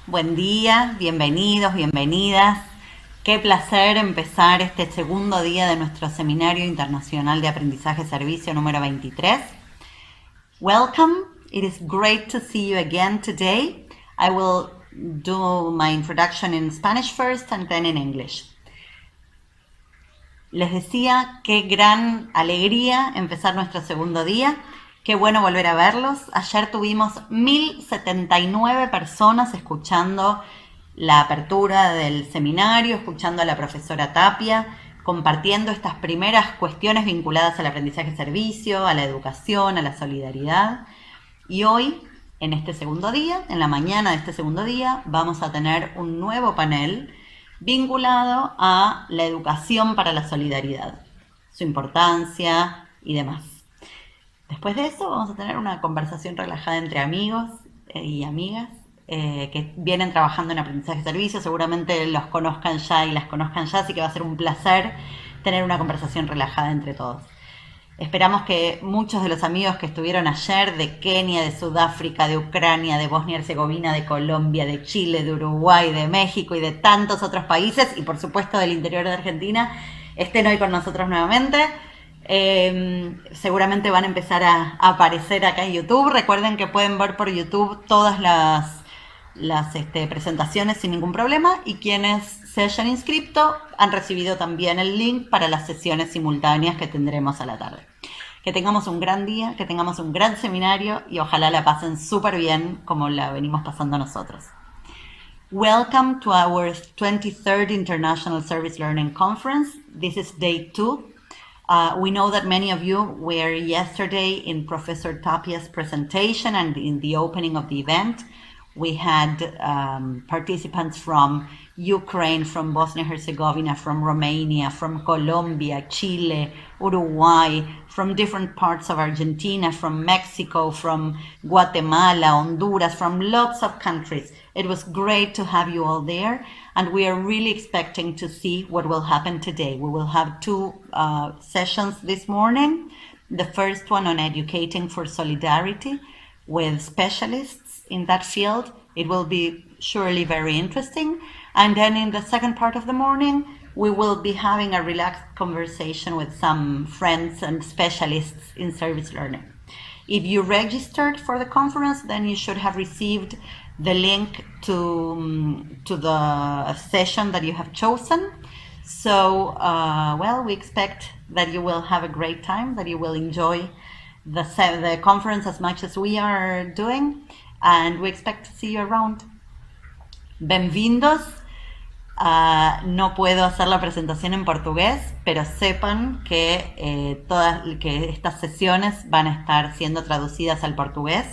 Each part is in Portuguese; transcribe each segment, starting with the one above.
Buen día, bienvenidos, bienvenidas. Qué placer empezar este segundo día de nuestro Seminario Internacional de Aprendizaje Servicio número 23. Welcome, it is great to see you again today. I will do my introduction in Spanish first and then in English. Les decía, qué gran alegría empezar nuestro segundo día. Qué bueno volver a verlos. Ayer tuvimos 1079 personas escuchando la apertura del seminario, escuchando a la profesora Tapia, compartiendo estas primeras cuestiones vinculadas al aprendizaje servicio, a la educación, a la solidaridad. Y hoy, en este segundo día, en la mañana de este segundo día, vamos a tener un nuevo panel vinculado a la educación para la solidaridad, su importancia y demás. Después de eso vamos a tener una conversación relajada entre amigos y amigas que vienen trabajando en aprendizaje y servicio. Seguramente los conozcan ya y las conozcan ya, así que va a ser un placer tener una conversación relajada entre todos. Esperamos que muchos de los amigos que estuvieron ayer de Kenia, de Sudáfrica, de Ucrania, de Bosnia y Herzegovina, de Colombia, de Chile, de Uruguay, de México y de tantos otros países, y por supuesto del interior de Argentina, estén hoy con nosotros nuevamente. Seguramente van a empezar a aparecer acá en YouTube. Recuerden que pueden ver por YouTube todas las presentaciones sin ningún problema, y quienes se hayan inscrito han recibido también el link para las sesiones simultáneas que tendremos a la tarde. Que tengamos un gran día, que tengamos un gran seminario y ojalá la pasen súper bien como la venimos pasando nosotros. Welcome to our 23rd International Service Learning Conference. This is day 2. We know that many of you were yesterday in Professor Tapia's presentation and in the opening of the event. We had participants from Ukraine, from Bosnia-Herzegovina, from Romania, from Colombia, Chile, Uruguay, from different parts of Argentina, from Mexico, from Guatemala, Honduras, from lots of countries. It was great to have you all there, and we are really expecting to see what will happen today. We will have two sessions this morning. The first one on educating for solidarity with specialists in that field. It will be surely very interesting. And then in the second part of the morning, we will be having a relaxed conversation with some friends and specialists in service learning. If you registered for the conference, then you should have received the link to the session that you have chosen. So, well, we expect that you will have a great time, that you will enjoy the conference as much as we are doing, and we expect to see you around. Bem-vindos. No puedo hacer la presentación en portugués, pero sepan que que estas sesiones van a estar siendo traducidas al portugués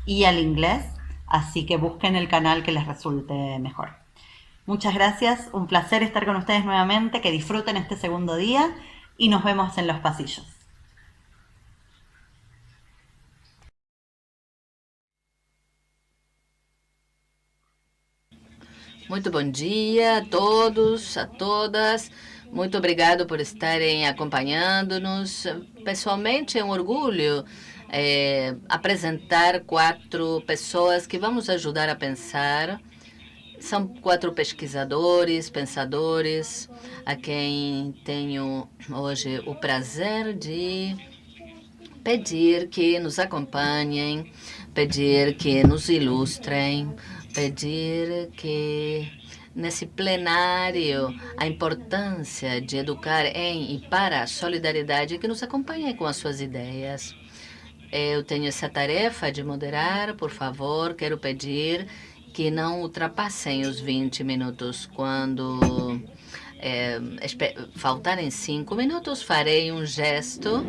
y al inglés, así que busquen el canal que les resulte mejor. Muchas gracias, un placer estar con ustedes nuevamente, que disfruten este segundo día y nos vemos en los pasillos. Muito bom dia a todos, a todas. Muito obrigado por estarem acompanhando-nos. Pessoalmente, é um orgulho apresentar 4 pessoas que vão nos ajudar a pensar. São 4 pesquisadores, pensadores, a quem tenho hoje o prazer de pedir que nos acompanhem, pedir que nos ilustrem, pedir que nesse plenário a importância de educar em e para a solidariedade, que nos acompanhem com as suas ideias. Eu tenho essa tarefa de moderar, por favor, quero pedir que não ultrapassem os 20 minutos. Quando faltarem 5 minutos, farei um gesto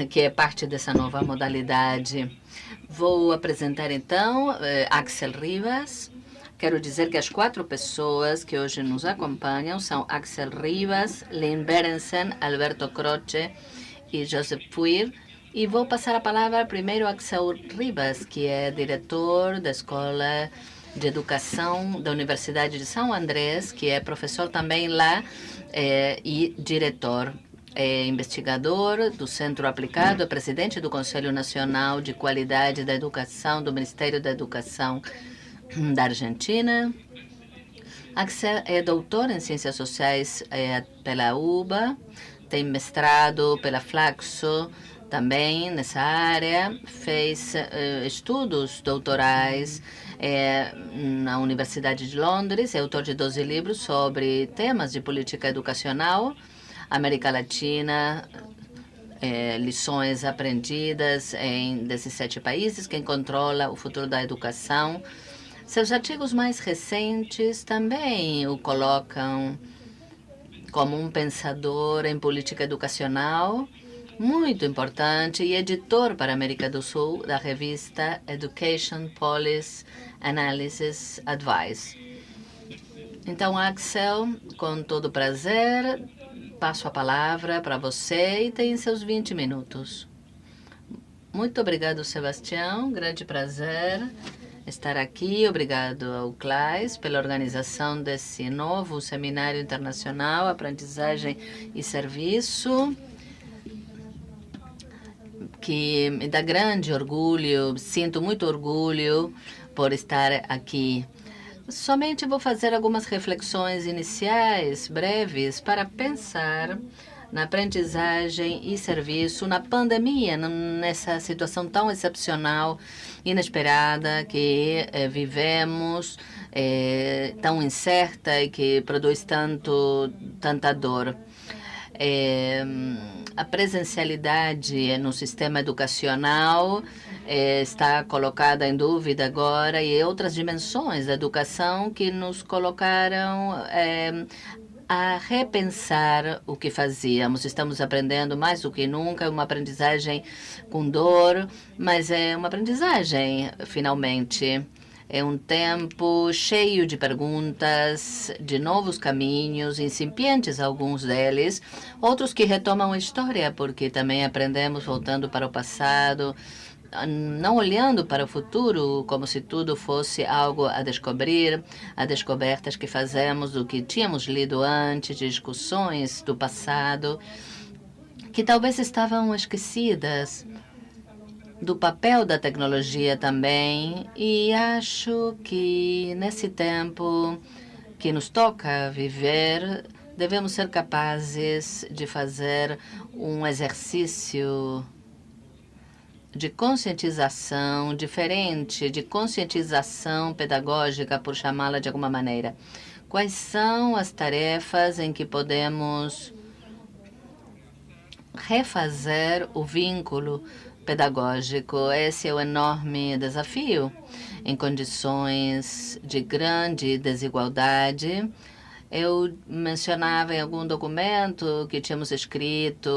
que é parte dessa nova modalidade. Vou apresentar então Axel Rivas. Quero dizer que as 4 pessoas que hoje nos acompanham são Axel Rivas, Lynn Berensen, Alberto Croce e Joseph Puir. E vou passar a palavra primeiro a Axel Rivas, que é diretor da Escola de Educação da Universidade de São Andrés, que é professor também lá e diretor. É investigador do Centro Aplicado, é presidente do Conselho Nacional de Qualidade da Educação do Ministério da Educação da Argentina. Axel é doutor em Ciências Sociais pela UBA, tem mestrado pela Flaxo também nessa área, fez estudos doutorais na Universidade de Londres, é autor de 12 livros sobre temas de política educacional, América Latina, lições aprendidas em 17 países, quem controla o futuro da educação. Seus artigos mais recentes também o colocam como um pensador em política educacional muito importante e editor para a América do Sul da revista Education Policy Analysis Advice. Então, Axel, com todo prazer, passo a palavra para você e tem seus 20 minutos. Muito obrigado, Sebastião. Grande prazer estar aqui. Obrigado ao CLAES pela organização desse novo Seminário Internacional, Aprendizagem e Serviço, que me dá grande orgulho, sinto muito orgulho por estar aqui. Somente vou fazer algumas reflexões iniciais, breves, para pensar na aprendizagem e serviço, na pandemia, nessa situação tão excepcional, inesperada que vivemos, tão incerta e que produz tanta dor. A presencialidade no sistema educacional está colocada em dúvida agora e outras dimensões da educação que nos colocaram a repensar o que fazíamos. Estamos aprendendo mais do que nunca, uma aprendizagem com dor, mas é uma aprendizagem, finalmente. É um tempo cheio de perguntas, de novos caminhos, incipientes alguns deles, outros que retomam a história, porque também aprendemos voltando para o passado, não olhando para o futuro como se tudo fosse algo a descobrir, a descobertas que fazemos do que tínhamos lido antes, de discussões do passado, que talvez estavam esquecidas, do papel da tecnologia também, e acho que nesse tempo que nos toca viver, devemos ser capazes de fazer um exercício de conscientização diferente, de conscientização pedagógica, por chamá-la de alguma maneira. Quais são as tarefas em que podemos refazer o vínculo pedagógico? Esse é o enorme desafio. Em condições de grande desigualdade, eu mencionava em algum documento que tínhamos escrito,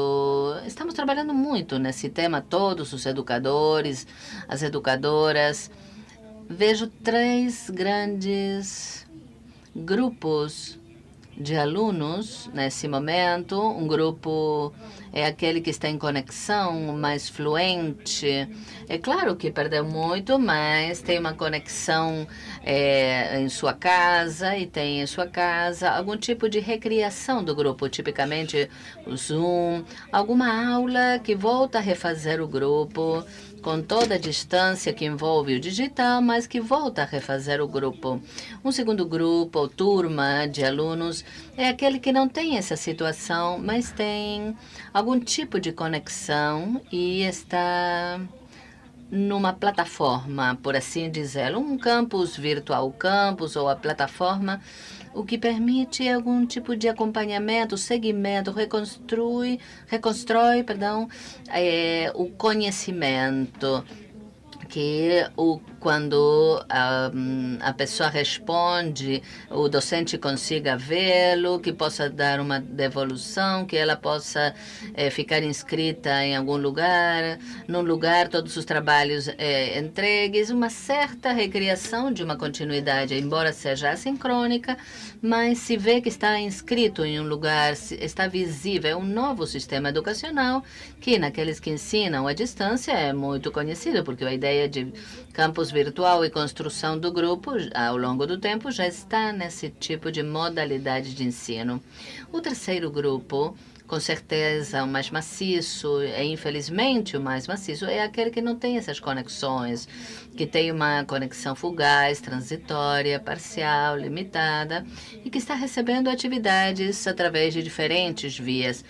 estamos trabalhando muito nesse tema, todos os educadores, as educadoras. Vejo 3 grandes grupos de alunos nesse momento. Um grupo é aquele que está em conexão, mais fluente. É claro que perdeu muito, mas tem uma conexão em sua casa e tem em sua casa algum tipo de recriação do grupo, tipicamente o Zoom, alguma aula que volta a refazer o grupo, com toda a distância que envolve o digital, mas que volta a refazer o grupo. Um segundo grupo, ou turma de alunos, é aquele que não tem essa situação, mas tem algum tipo de conexão e está numa plataforma, por assim dizer, um campus virtual campus ou a plataforma, o que permite algum tipo de acompanhamento, segmento, reconstrói, o conhecimento, que quando a pessoa responde, o docente consiga vê-lo, que possa dar uma devolução, que ela possa ficar inscrita em algum lugar, num lugar, todos os trabalhos entregues, uma certa recriação de uma continuidade, embora seja assincrônica, mas se vê que está inscrito em um lugar, está visível, é um novo sistema educacional que naqueles que ensinam à distância é muito conhecido, porque a ideia de campus virtual e construção do grupo ao longo do tempo já está nesse tipo de modalidade de ensino. O terceiro grupo Com certeza, o mais maciço, infelizmente, o mais maciço é aquele que não tem essas conexões, que tem uma conexão fugaz, transitória, parcial, limitada, e que está recebendo atividades através de diferentes vias.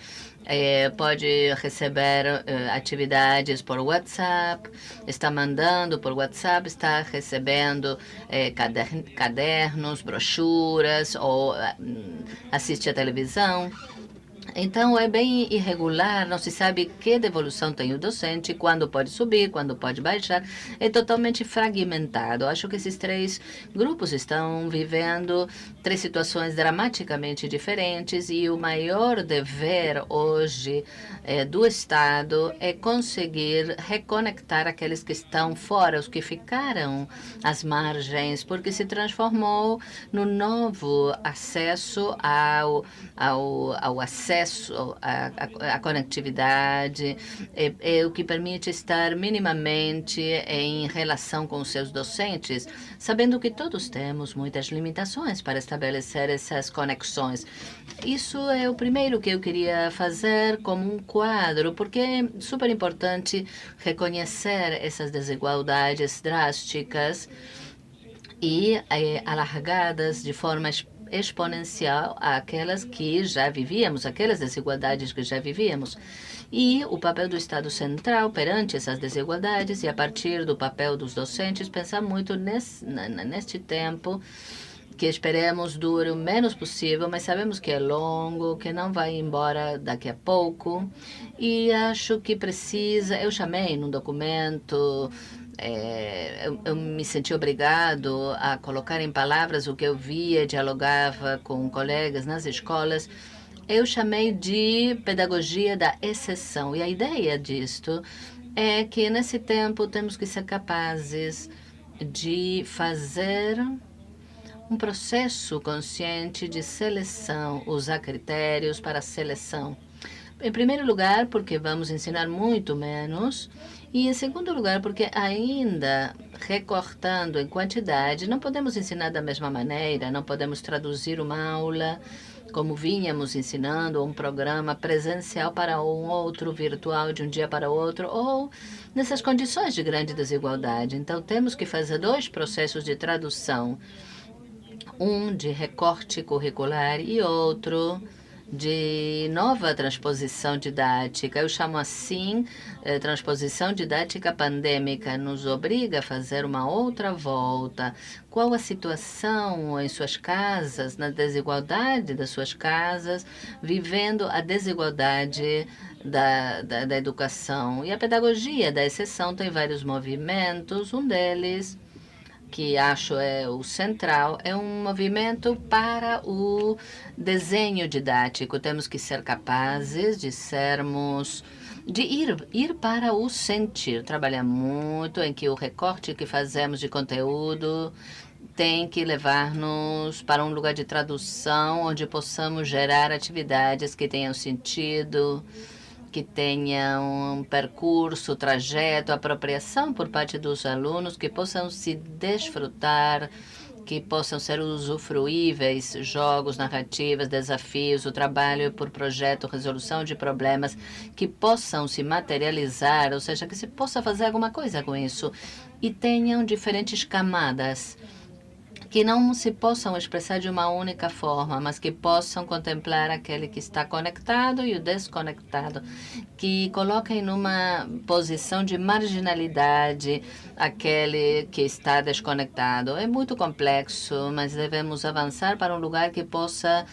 Pode receber atividades por WhatsApp, está mandando por WhatsApp, está recebendo cadernos, brochuras ou assiste à televisão. Então, é bem irregular, não se sabe que devolução tem o docente, quando pode subir, quando pode baixar, é totalmente fragmentado. Acho que esses três grupos estão vivendo três situações dramaticamente diferentes e o maior dever hoje do Estado é conseguir reconectar aqueles que estão fora, os que ficaram às margens, porque se transformou no novo acesso ao acesso à conectividade, é o que permite estar minimamente em relação com os seus docentes, sabendo que todos temos muitas limitações para estabelecer essas conexões. Isso é o primeiro que eu queria fazer como um quadro, porque é super importante reconhecer essas desigualdades drásticas e alargadas de forma exponencial àquelas que já vivíamos, aquelas desigualdades que já vivíamos. E o papel do Estado Central perante essas desigualdades e a partir do papel dos docentes, pensar muito neste tempo que esperemos dure o menos possível, mas sabemos que é longo, que não vai embora daqui a pouco. E acho que precisa, eu chamei num documento, eu me senti obrigado a colocar em palavras o que eu via, dialogava com colegas nas escolas. Eu chamei de pedagogia da exceção. E a ideia disto é que nesse tempo temos que ser capazes de fazer um processo consciente de seleção, usar critérios para seleção. Em primeiro lugar, porque vamos ensinar muito menos. E, em segundo lugar, porque ainda recortando em quantidade, não podemos ensinar da mesma maneira, não podemos traduzir uma aula como vínhamos ensinando, um programa presencial para um outro, virtual de um dia para o outro, ou nessas condições de grande desigualdade. Então, temos que fazer dois processos de tradução, um de recorte curricular e outro de nova transposição didática. Eu chamo assim, transposição didática pandêmica, nos obriga a fazer uma outra volta. Qual a situação em suas casas, na desigualdade das suas casas, vivendo a desigualdade da educação. E a pedagogia da exceção tem vários movimentos, um deles que acho é o central, é um movimento para o desenho didático. Temos que ser capazes de ir para o sentir. Trabalhar muito em que o recorte que fazemos de conteúdo tem que levar-nos para um lugar de tradução onde possamos gerar atividades que tenham sentido, que tenham um percurso, trajeto, apropriação por parte dos alunos, que possam se desfrutar, que possam ser usufruíveis, jogos, narrativas, desafios, o trabalho por projeto, resolução de problemas, que possam se materializar, ou seja, que se possa fazer alguma coisa com isso, e tenham diferentes camadas, que não se possam expressar de uma única forma, mas que possam contemplar aquele que está conectado e o desconectado, que coloquem numa posição de marginalidade aquele que está desconectado. É muito complexo, mas devemos avançar para um lugar que possa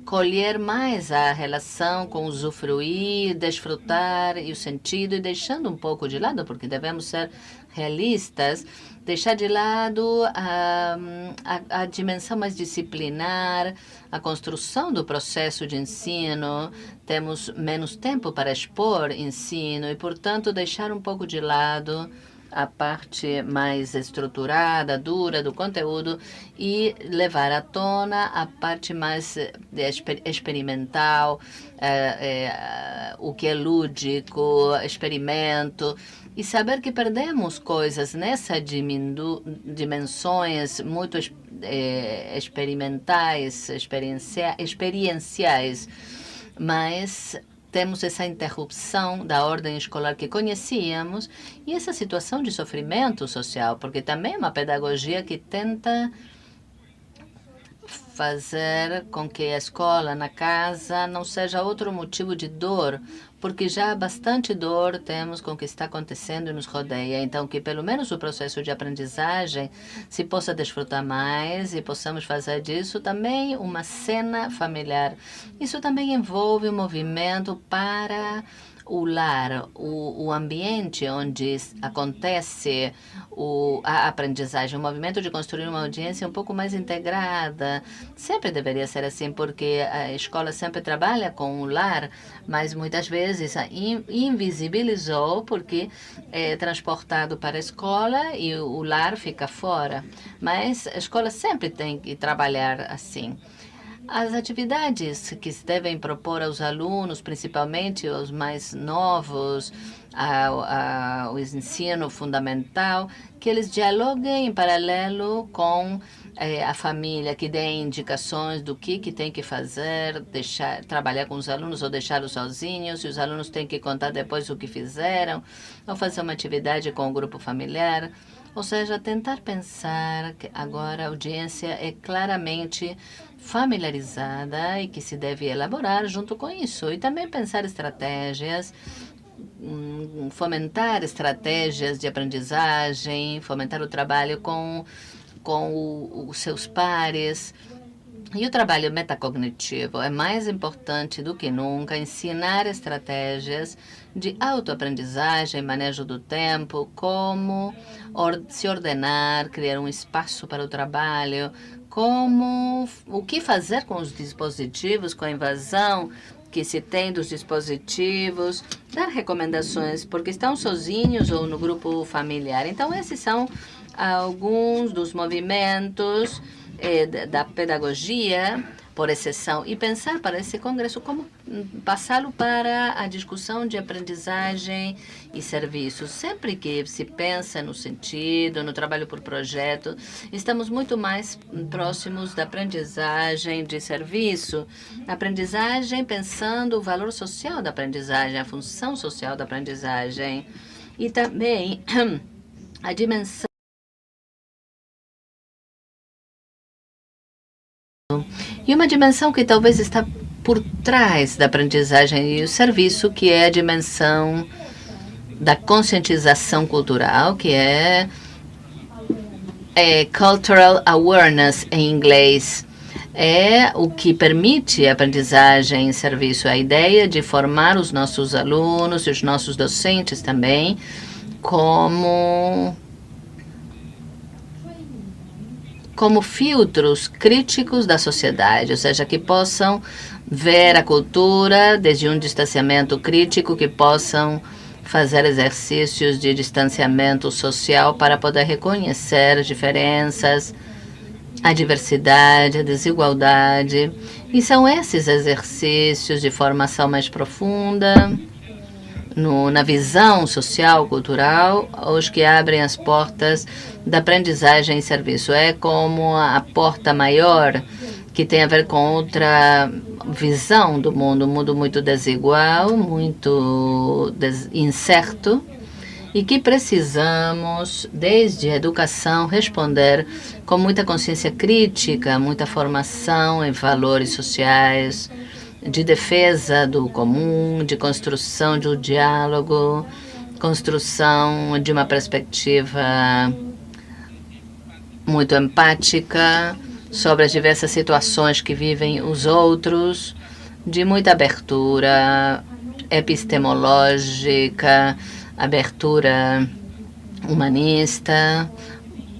colher mais a relação com usufruir, desfrutar e o sentido, e deixando um pouco de lado, porque devemos ser realistas, deixar de lado a dimensão mais disciplinar, a construção do processo de ensino. Temos menos tempo para expor ensino e, portanto, deixar um pouco de lado a parte mais estruturada, dura do conteúdo e levar à tona a parte mais experimental, o que é lúdico, experimento, e saber que perdemos coisas nessas dimensões muito experimentais, experienciais, mas temos essa interrupção da ordem escolar que conhecíamos e essa situação de sofrimento social, porque também é uma pedagogia que tenta fazer com que a escola na casa não seja outro motivo de dor, porque já bastante dor temos com o que está acontecendo e nos rodeia. Então, que pelo menos o processo de aprendizagem se possa desfrutar mais e possamos fazer disso também uma cena familiar. Isso também envolve um movimento para o lar, o ambiente onde acontece a aprendizagem, o movimento de construir uma audiência um pouco mais integrada. Sempre deveria ser assim, porque a escola sempre trabalha com o lar, mas muitas vezes invisibilizou porque é transportado para a escola e o lar fica fora. Mas a escola sempre tem que trabalhar assim. As atividades que se devem propor aos alunos, principalmente aos mais novos, ao ensino fundamental, que eles dialoguem em paralelo com a família, que dê indicações do que tem que fazer, trabalhar com os alunos ou deixá-los sozinhos, se os alunos têm que contar depois o que fizeram, ou fazer uma atividade com o grupo familiar. Ou seja, tentar pensar que agora a audiência é claramente familiarizada e que se deve elaborar junto com isso. E também pensar estratégias, fomentar estratégias de aprendizagem, fomentar o trabalho com os seus pares. E o trabalho metacognitivo é mais importante do que nunca ensinar estratégias de autoaprendizagem, manejo do tempo, como se ordenar, criar um espaço para o trabalho, o que fazer com os dispositivos, com a invasão que se tem dos dispositivos, dar recomendações, porque estão sozinhos ou no grupo familiar. Então, esses são alguns dos movimentos da pedagogia, por exceção, e pensar para esse congresso como passá-lo para a discussão de aprendizagem e serviços. Sempre que se pensa no sentido, no trabalho por projeto, estamos muito mais próximos da aprendizagem de serviço. Aprendizagem pensando o valor social da aprendizagem, a função social da aprendizagem e também a dimensão e uma dimensão que talvez está por trás da aprendizagem e o serviço, que é a dimensão da conscientização cultural, que é cultural awareness em inglês. É o que permite a aprendizagem em serviço, a ideia de formar os nossos alunos e os nossos docentes também como filtros críticos da sociedade, ou seja, que possam ver a cultura desde um distanciamento crítico, que possam fazer exercícios de distanciamento social para poder reconhecer as diferenças, a diversidade, a desigualdade. E são esses exercícios de formação mais profunda, na visão social, cultural, os que abrem as portas da aprendizagem e serviço. É como a porta maior que tem a ver com outra visão do mundo, um mundo muito desigual, muito incerto, e que precisamos, desde a educação, responder com muita consciência crítica, muita formação em valores sociais, de defesa do comum, de construção de um diálogo, construção de uma perspectiva muito empática sobre as diversas situações que vivem os outros, de muita abertura epistemológica, abertura humanista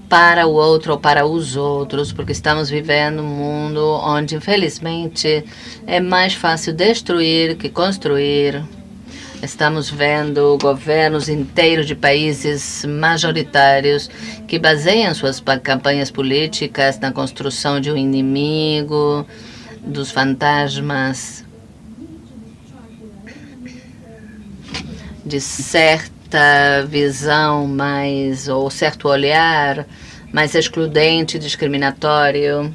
para o outro ou para os outros, porque estamos vivendo um mundo onde, infelizmente, é mais fácil destruir que construir. Estamos vendo governos inteiros de países majoritários que baseiam suas campanhas políticas na construção de um inimigo, dos fantasmas, de certa visão ou certo olhar mais excludente, discriminatório.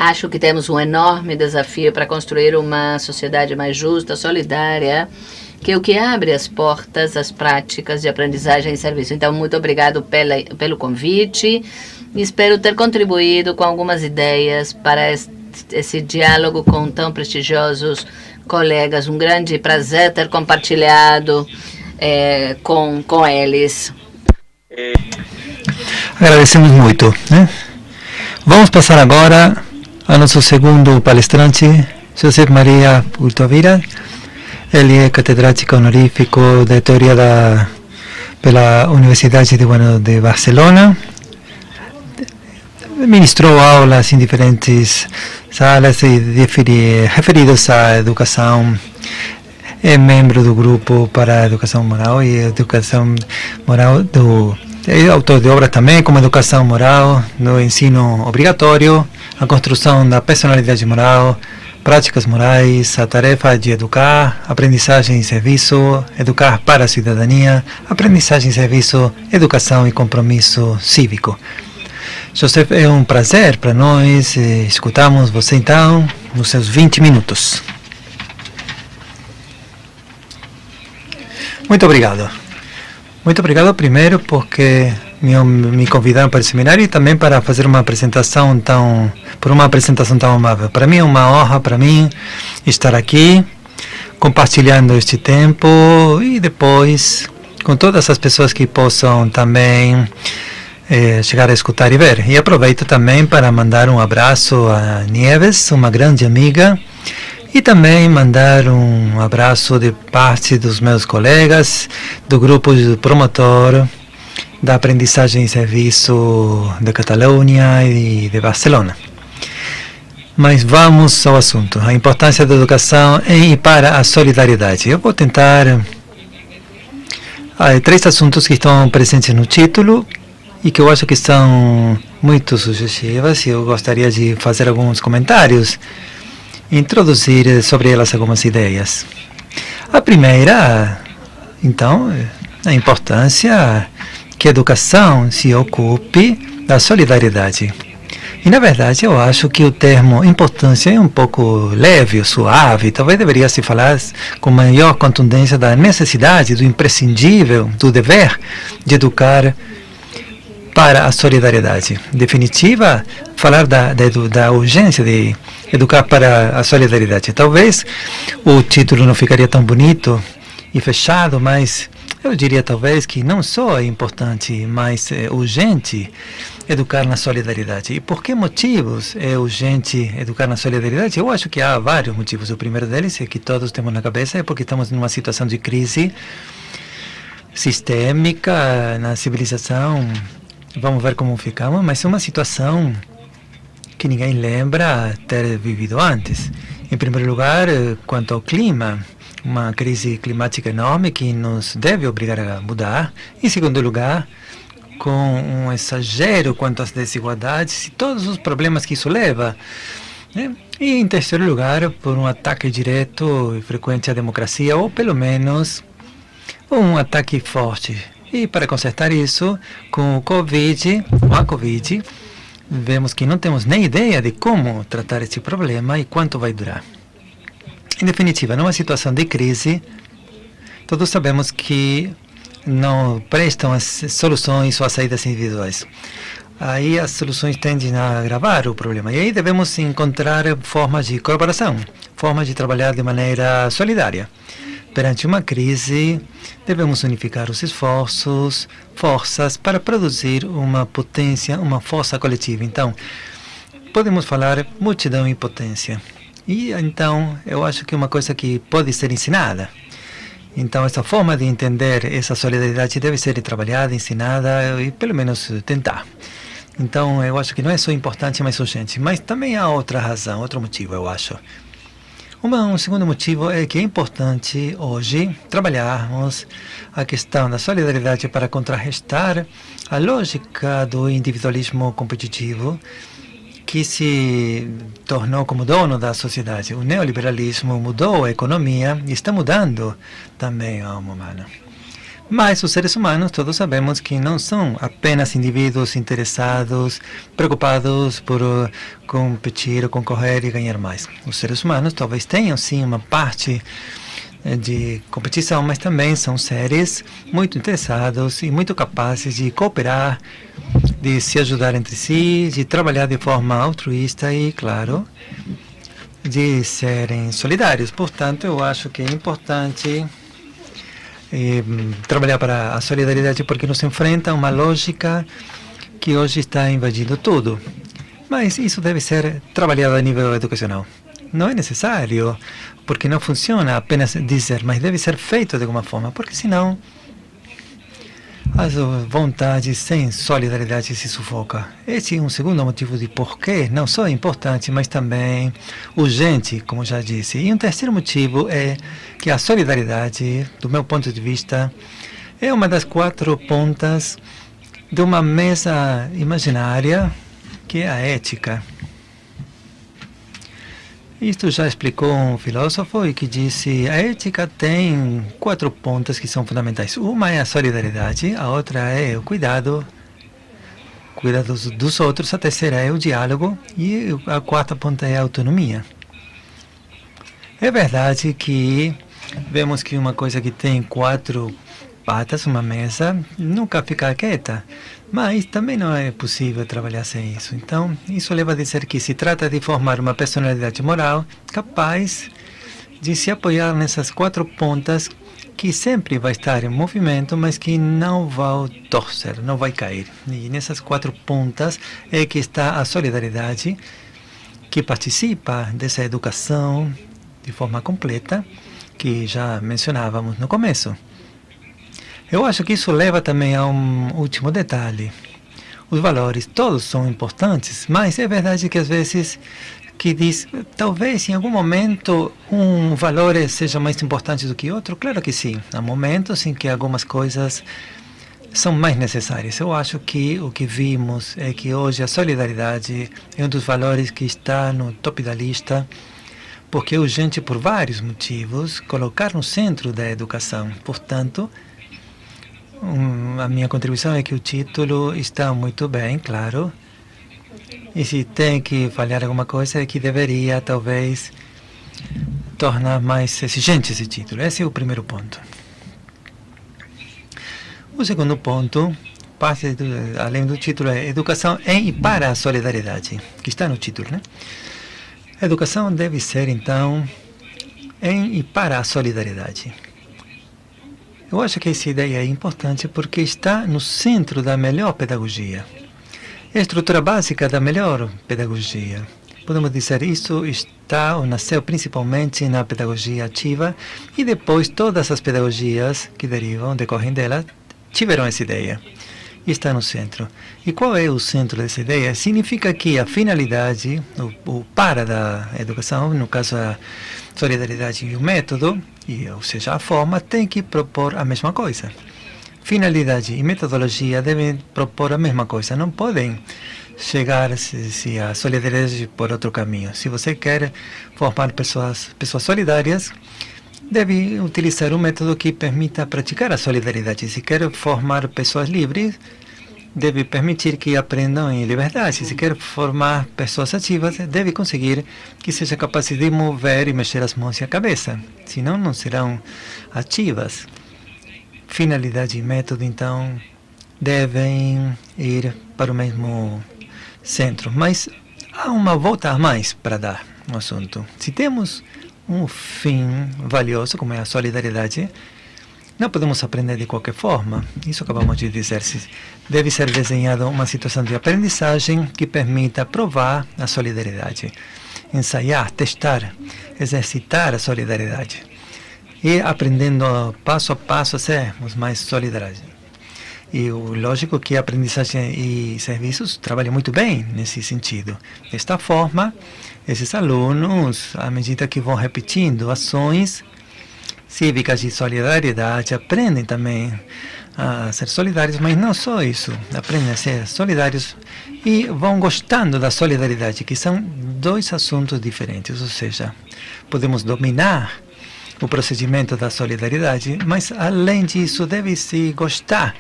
Acho que temos um enorme desafio para construir uma sociedade mais justa, solidária, que é o que abre as portas às práticas de aprendizagem e serviço. Então, muito obrigado pelo convite e espero ter contribuído com algumas ideias para esse diálogo com tão prestigiosos colegas. Um grande prazer ter compartilhado com eles. Agradecemos muito, né? Vamos passar agora ao nosso segundo palestrante, José Maria Urtovira. Ele é catedrático honorífico de Teoria pela Universidade de Barcelona. Ministrou aulas em diferentes salas referidas à educação. É membro do grupo para a educação moral e educação moral é autor de obras também como educação moral, no ensino obrigatório, a construção da personalidade moral, práticas morais, a tarefa de educar, aprendizagem e serviço, educar para a cidadania, aprendizagem e serviço, educação e compromisso cívico. José, é um prazer para nós escutarmos você então nos seus 20 minutos. Muito obrigado. Muito obrigado primeiro porque me convidaram para o seminário e também para fazer uma apresentação tão amável. Para mim é uma honra estar aqui compartilhando este tempo e depois com todas as pessoas que possam também chegar a escutar e ver. E aproveito também para mandar um abraço a Nieves, uma grande amiga, e também mandar um abraço de parte dos meus colegas do grupo promotor da aprendizagem e serviço de Catalunha e de Barcelona. Mas vamos ao assunto, a importância da educação em e para a solidariedade. Eu vou tentar 3 assuntos que estão presentes no título e que eu acho que são muito sugestivas e eu gostaria de fazer alguns comentários, introduzir sobre elas algumas ideias. A primeira, então, a importância que a educação se ocupe da solidariedade. E, na verdade, eu acho que o termo importância é um pouco leve, suave. Talvez deveria se falar com maior contundência da necessidade, do imprescindível, do dever de educar para a solidariedade. Em definitiva, falar da urgência de educar para a solidariedade. Talvez o título não ficaria tão bonito e fechado, mas eu diria talvez que não só é importante, mas é urgente educar na solidariedade. E por que motivos é urgente educar na solidariedade? Eu acho que há vários motivos. O primeiro deles é que todos temos na cabeça é porque estamos numa situação de crise sistêmica na civilização. Vamos ver como ficamos, mas é uma situação que ninguém lembra ter vivido antes. Em primeiro lugar, quanto ao clima, uma crise climática enorme que nos deve obrigar a mudar. Em segundo lugar, com um exagero quanto às desigualdades e todos os problemas que isso leva. Né? E em terceiro lugar, por um ataque direto e frequente à democracia, ou pelo menos um ataque forte. E para consertar isso, com a Covid, vemos que não temos nem ideia de como tratar esse problema e quanto vai durar. Em definitiva, numa situação de crise, todos sabemos que não prestam as soluções ou as saídas individuais. Aí as soluções tendem a agravar o problema. E aí devemos encontrar formas de colaboração, formas de trabalhar de maneira solidária. Perante uma crise, devemos unificar os esforços, forças para produzir uma potência, uma força coletiva. Então, podemos falar multidão e potência. E então, eu acho que é uma coisa que pode ser ensinada. Então, essa forma de entender essa solidariedade deve ser trabalhada, ensinada e pelo menos tentar. Então, eu acho que não é só importante, mas urgente. Mas também há outra razão, outro motivo, eu acho. Um segundo motivo é que é importante hoje trabalharmos a questão da solidariedade para contrarrestar a lógica do individualismo competitivo que se tornou como dono da sociedade. O neoliberalismo mudou a economia e está mudando também a alma humana. Mas os seres humanos, todos sabemos que não são apenas indivíduos interessados, preocupados por competir, concorrer e ganhar mais. Os seres humanos talvez tenham sim uma parte de competição, mas também são seres muito interessados e muito capazes de cooperar, de se ajudar entre si, de trabalhar de forma altruísta e, claro, de serem solidários. Portanto, eu acho que é importante trabalhar para a solidariedade, porque nos enfrenta uma lógica que hoje está invadindo tudo. Mas isso deve ser trabalhado a nível educacional. Não é necessário, porque não funciona apenas dizer, mas deve ser feito de alguma forma, porque senão as vontades sem solidariedade se sufocam. Esse é um segundo motivo de porquê não só é importante, mas também urgente, como já disse. E um terceiro motivo é que a solidariedade, do meu ponto de vista, é uma das 4 pontas de uma mesa imaginária, que é a ética. Isto já explicou um filósofo e que disse a ética tem 4 pontas que são fundamentais. Uma é a solidariedade, a outra é o cuidado dos outros, a terceira é o diálogo e a 4ª ponta é a autonomia. É verdade que vemos que uma coisa que tem 4 patas, uma mesa, nunca fica quieta. Mas também não é possível trabalhar sem isso. Então, isso leva a dizer que se trata de formar uma personalidade moral capaz de se apoiar nessas 4 pontas, que sempre vai estar em movimento, mas que não vai torcer, não vai cair. E nessas 4 pontas é que está a solidariedade, que participa dessa educação de forma completa, que já mencionávamos no começo. Eu acho que isso leva também a um último detalhe. Os valores todos são importantes, mas é verdade que às vezes que diz, talvez em algum momento um valor seja mais importante do que outro. Claro que sim. Há momentos em que algumas coisas são mais necessárias. Eu acho que o que vimos é que hoje a solidariedade é um dos valores que está no topo da lista, porque é urgente por vários motivos colocar no centro da educação. Portanto, a minha contribuição é que o título está muito bem, claro. E se tem que falhar alguma coisa, é que deveria, talvez, tornar mais exigente esse título. Esse é o primeiro ponto. O segundo ponto, além do título, é Educação em e para a Solidariedade, que está no título, né? A educação deve ser, então, em e para a solidariedade. Eu acho que essa ideia é importante porque está no centro da melhor pedagogia. É a estrutura básica da melhor pedagogia. Podemos dizer isso está ou nasceu principalmente na pedagogia ativa e depois todas as pedagogias que decorrem dela, tiveram essa ideia. E está no centro. E qual é o centro dessa ideia? Significa que a finalidade, o para da educação, no caso a solidariedade e o método, ou seja, a forma, tem que propor a mesma coisa. Finalidade e metodologia devem propor a mesma coisa. Não podem chegar se a solidariedade por outro caminho. Se você quer formar pessoas solidárias, deve utilizar um método que permita praticar a solidariedade. Se quer formar pessoas livres, deve permitir que aprendam em liberdade. Se quer formar pessoas ativas, deve conseguir que sejam capazes de mover e mexer as mãos e a cabeça. Senão, não serão ativas. Finalidade e método, então, devem ir para o mesmo centro. Mas há uma volta a mais para dar no assunto. Se temos um fim valioso, como é a solidariedade, não podemos aprender de qualquer forma. Isso acabamos de dizer. Deve ser desenhada uma situação de aprendizagem que permita provar a solidariedade, ensaiar, testar, exercitar a solidariedade e aprendendo passo a passo a sermos mais solidários. E lógico que a aprendizagem e serviços trabalham muito bem nesse sentido. Desta forma, esses alunos, à medida que vão repetindo ações cívicas de solidariedade, aprendem também a ser solidários, mas não só isso, aprendem a ser solidários e vão gostando da solidariedade, que são 2 assuntos diferentes, ou seja, podemos dominar o procedimento da solidariedade, mas além disso deve-se gostar.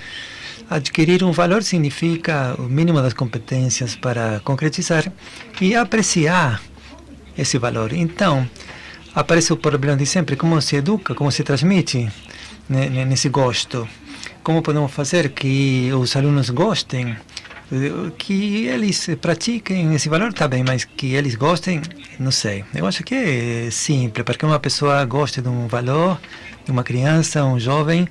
Adquirir um valor significa o mínimo das competências para concretizar e apreciar esse valor. Então, aparece o problema de sempre, como se educa, como se transmite nesse gosto. Como podemos fazer que os alunos gostem, que eles pratiquem esse valor, tá bem, mas que eles gostem, não sei. Eu acho que é simples, porque uma pessoa gosta de um valor, de uma criança, um jovem,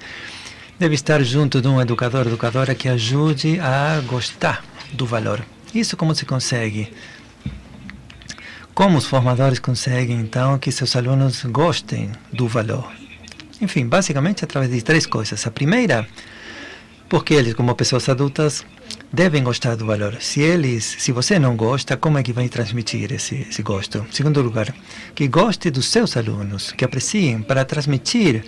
deve estar junto de um educador, educadora que ajude a gostar do valor. Isso como se consegue? Como os formadores conseguem, então, que seus alunos gostem do valor? Enfim, basicamente através de 3 coisas. A primeira, porque eles, como pessoas adultas, devem gostar do valor. Se você não gosta, como é que vai transmitir esse gosto? Segundo lugar, que goste dos seus alunos, que apreciem. Para transmitir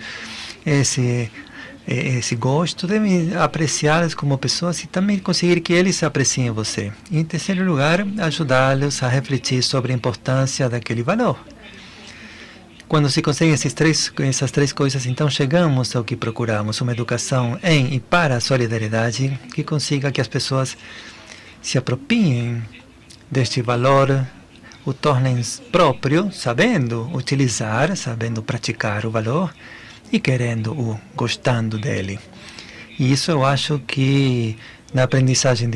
esse gosto, devem apreciá-los como pessoas e também conseguir que eles apreciem você. E, em terceiro lugar, ajudá-los a refletir sobre a importância daquele valor. Quando se conseguem essas três coisas, então chegamos ao que procuramos, uma educação em e para a solidariedade que consiga que as pessoas se apropiem deste valor, o tornem próprio, sabendo utilizar, sabendo praticar o valor e querendo-o, gostando dele. E isso eu acho que na aprendizagem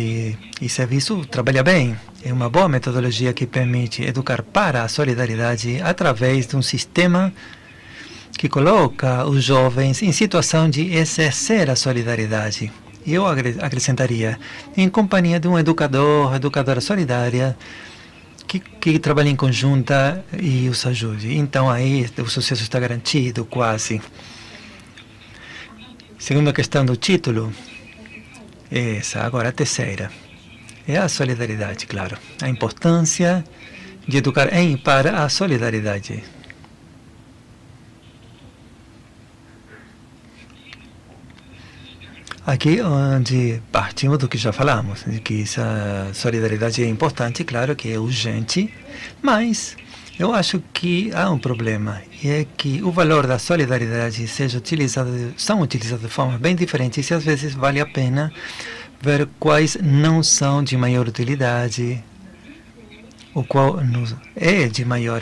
e serviço trabalha bem. É uma boa metodologia que permite educar para a solidariedade através de um sistema que coloca os jovens em situação de exercer a solidariedade. E eu acrescentaria, em companhia de um educador, educadora solidária, que trabalhe em conjunta e os ajude. Então aí o sucesso está garantido, quase. Segunda questão do título, essa. Agora a terceira. É a solidariedade, claro. A importância de educar em e para a solidariedade. Aqui onde partimos do que já falamos, de que essa solidariedade é importante, claro que é urgente, mas eu acho que há um problema, e é que o valor da solidariedade são utilizados de forma bem diferente, e às vezes vale a pena ver quais não são de maior utilidade, o qual é de maior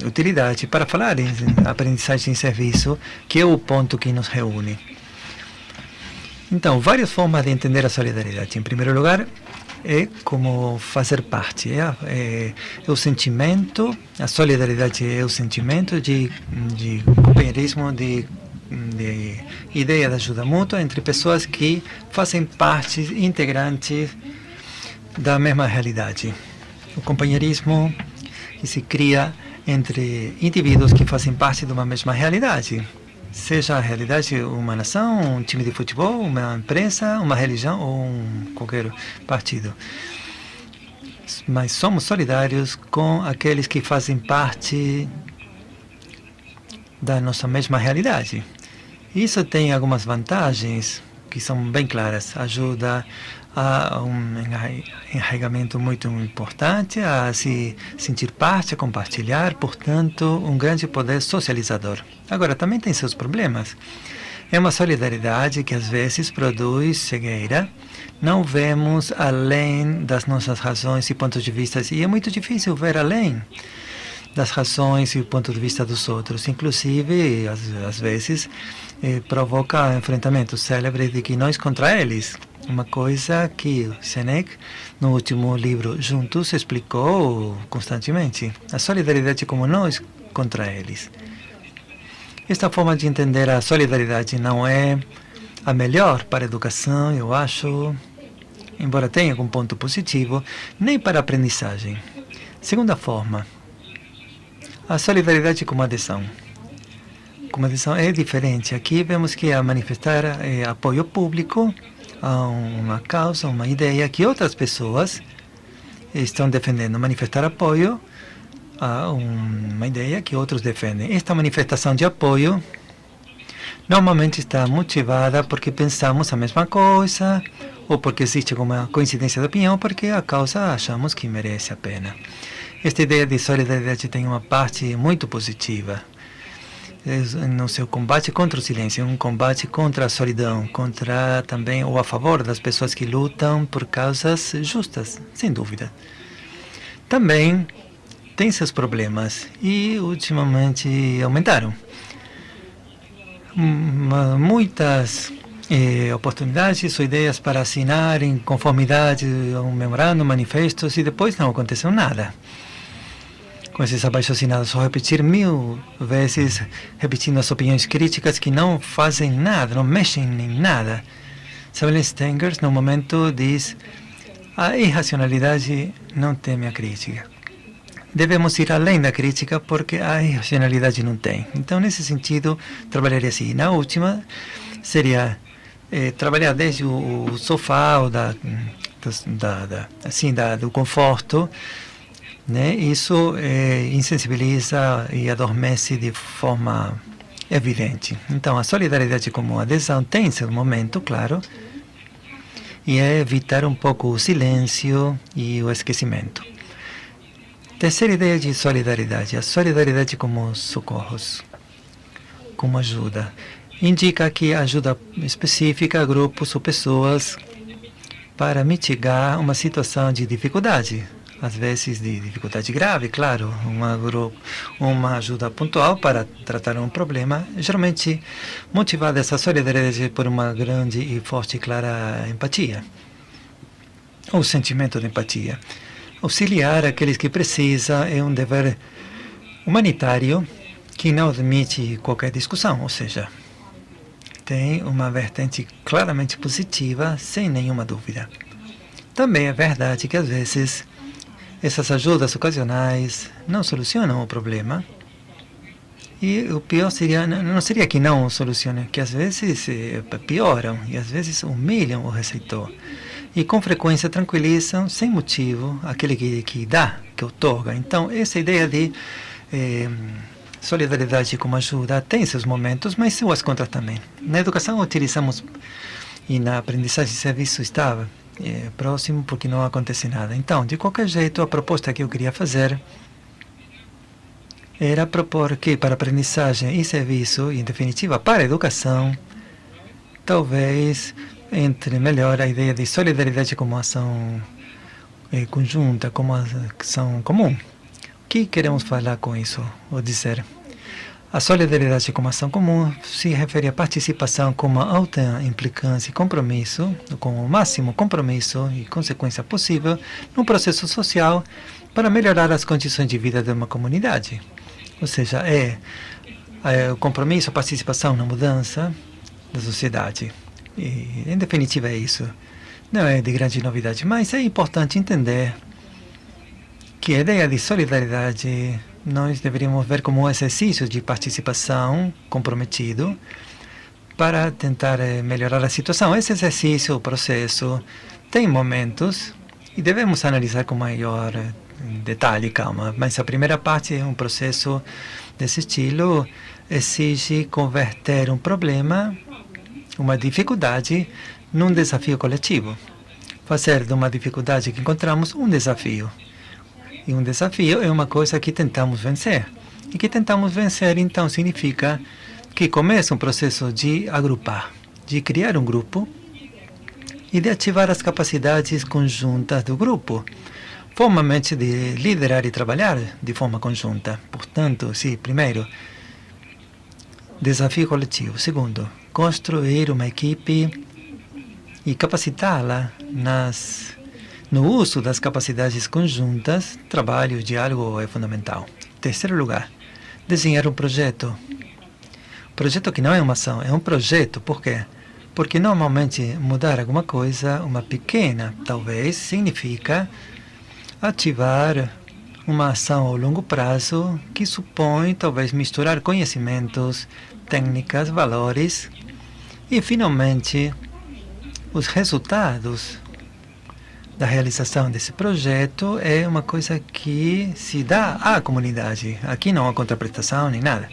utilidade para falar em aprendizagem em serviço, que é o ponto que nos reúne. Então, várias formas de entender a solidariedade. Em primeiro lugar, é como fazer parte, é o sentimento, a solidariedade é o sentimento de companheirismo, de ideia de ajuda mútua entre pessoas que fazem parte integrantes da mesma realidade. O companheirismo que se cria entre indivíduos que fazem parte de uma mesma realidade, seja a realidade uma nação, um time de futebol, uma empresa, uma religião ou qualquer partido. Mas somos solidários com aqueles que fazem parte da nossa mesma realidade. Isso tem algumas vantagens que são bem claras. Ajuda a um enraigamento muito importante, a se sentir parte, a compartilhar, portanto, um grande poder socializador. Agora, também tem seus problemas. É uma solidariedade que às vezes produz cegueira. Não vemos além das nossas razões e pontos de vista, e é muito difícil ver além das razões e ponto de vista dos outros. Inclusive, às vezes, provoca enfrentamentos célebres de que nós contra eles. Uma coisa que Sénèque, no último livro Juntos, explicou constantemente. A solidariedade como nós contra eles. Esta forma de entender a solidariedade não é a melhor para a educação, eu acho, embora tenha algum ponto positivo, nem para a aprendizagem. Segunda forma, a solidariedade como adesão. Como adesão é diferente. Aqui vemos que a manifestar apoio público a uma causa, uma ideia que outras pessoas estão defendendo. Manifestar apoio a uma ideia que outros defendem. Esta manifestação de apoio normalmente está motivada porque pensamos a mesma coisa, ou porque existe alguma coincidência de opinião, porque a causa achamos que merece a pena. Esta ideia de solidariedade tem uma parte muito positiva. no seu combate contra o silêncio, um combate contra a solidão, contra também ou a favor das pessoas que lutam por causas justas, sem dúvida. Também tem seus problemas e ultimamente aumentaram. Muitas oportunidades ou ideias para assinar em conformidade a um memorando, manifestos, e depois não aconteceu nada. Com esses abaixo-assinados, só repetir 1000 vezes, repetindo as opiniões críticas que não fazem nada, não mexem em nada. Samuel Stengers, no momento, diz: a irracionalidade não teme a crítica. Devemos ir além da crítica porque a irracionalidade não tem. Então, nesse sentido, trabalharia assim. Na última, seria trabalhar desde o sofá ou do conforto, né? Isso insensibiliza e adormece de forma evidente. Então, a solidariedade como adesão tem seu momento, claro, e é evitar um pouco o silêncio e o esquecimento. Terceira ideia de solidariedade, a solidariedade como socorros, como ajuda. Indica que ajuda específica a grupos ou pessoas para mitigar uma situação de dificuldade, às vezes de dificuldade grave, claro, uma ajuda pontual para tratar um problema, geralmente motivada essa solidariedade por uma grande e forte e clara empatia, ou sentimento de empatia. Auxiliar aqueles que precisam é um dever humanitário que não admite qualquer discussão, ou seja, tem uma vertente claramente positiva, sem nenhuma dúvida. Também é verdade que às vezes essas ajudas ocasionais não solucionam o problema. E o pior seria, não seria que não solucionem, que às vezes pioram e às vezes humilham o receptor. E com frequência tranquilizam sem motivo aquele que dá, que outorga. Então, essa ideia de solidariedade como ajuda tem seus momentos, mas suas contras também. Na educação utilizamos, e na aprendizagem de serviço estava próximo porque não acontece nada. Então, de qualquer jeito, a proposta que eu queria fazer era propor que para aprendizagem e serviço, e em definitiva para a educação, talvez entre melhor a ideia de solidariedade como ação conjunta, como ação comum. O que queremos falar com isso, ou dizer? A solidariedade como ação comum se refere à participação com uma alta implicância e compromisso, com o máximo compromisso e consequência possível no processo social para melhorar as condições de vida de uma comunidade. Ou seja, o compromisso, a participação na mudança da sociedade. E, em definitiva, é isso. Não é de grande novidade, mas é importante entender que a ideia de solidariedade nós deveríamos ver como um exercício de participação comprometido para tentar melhorar a situação. Esse exercício, o processo, tem momentos e devemos analisar com maior detalhe, calma. Mas a primeira parte é um processo desse estilo, exige converter um problema, uma dificuldade, num desafio coletivo. Fazer de uma dificuldade que encontramos um desafio. E um desafio é uma coisa que tentamos vencer. E que tentamos vencer, então, significa que começa um processo de agrupar, de criar um grupo e de ativar as capacidades conjuntas do grupo, formalmente de liderar e trabalhar de forma conjunta. Portanto, primeiro, desafio coletivo. Segundo, construir uma equipe e capacitá-la no uso das capacidades conjuntas. Trabalho, diálogo é fundamental. Terceiro lugar, desenhar um projeto. Projeto que não é uma ação, é um projeto. Por quê? Porque normalmente mudar alguma coisa, uma pequena, talvez, significa ativar uma ação ao longo prazo que supõe talvez misturar conhecimentos, técnicas, valores e, finalmente, os resultados da realização desse projeto é uma coisa que se dá à comunidade. Aqui não há contraprestação nem nada.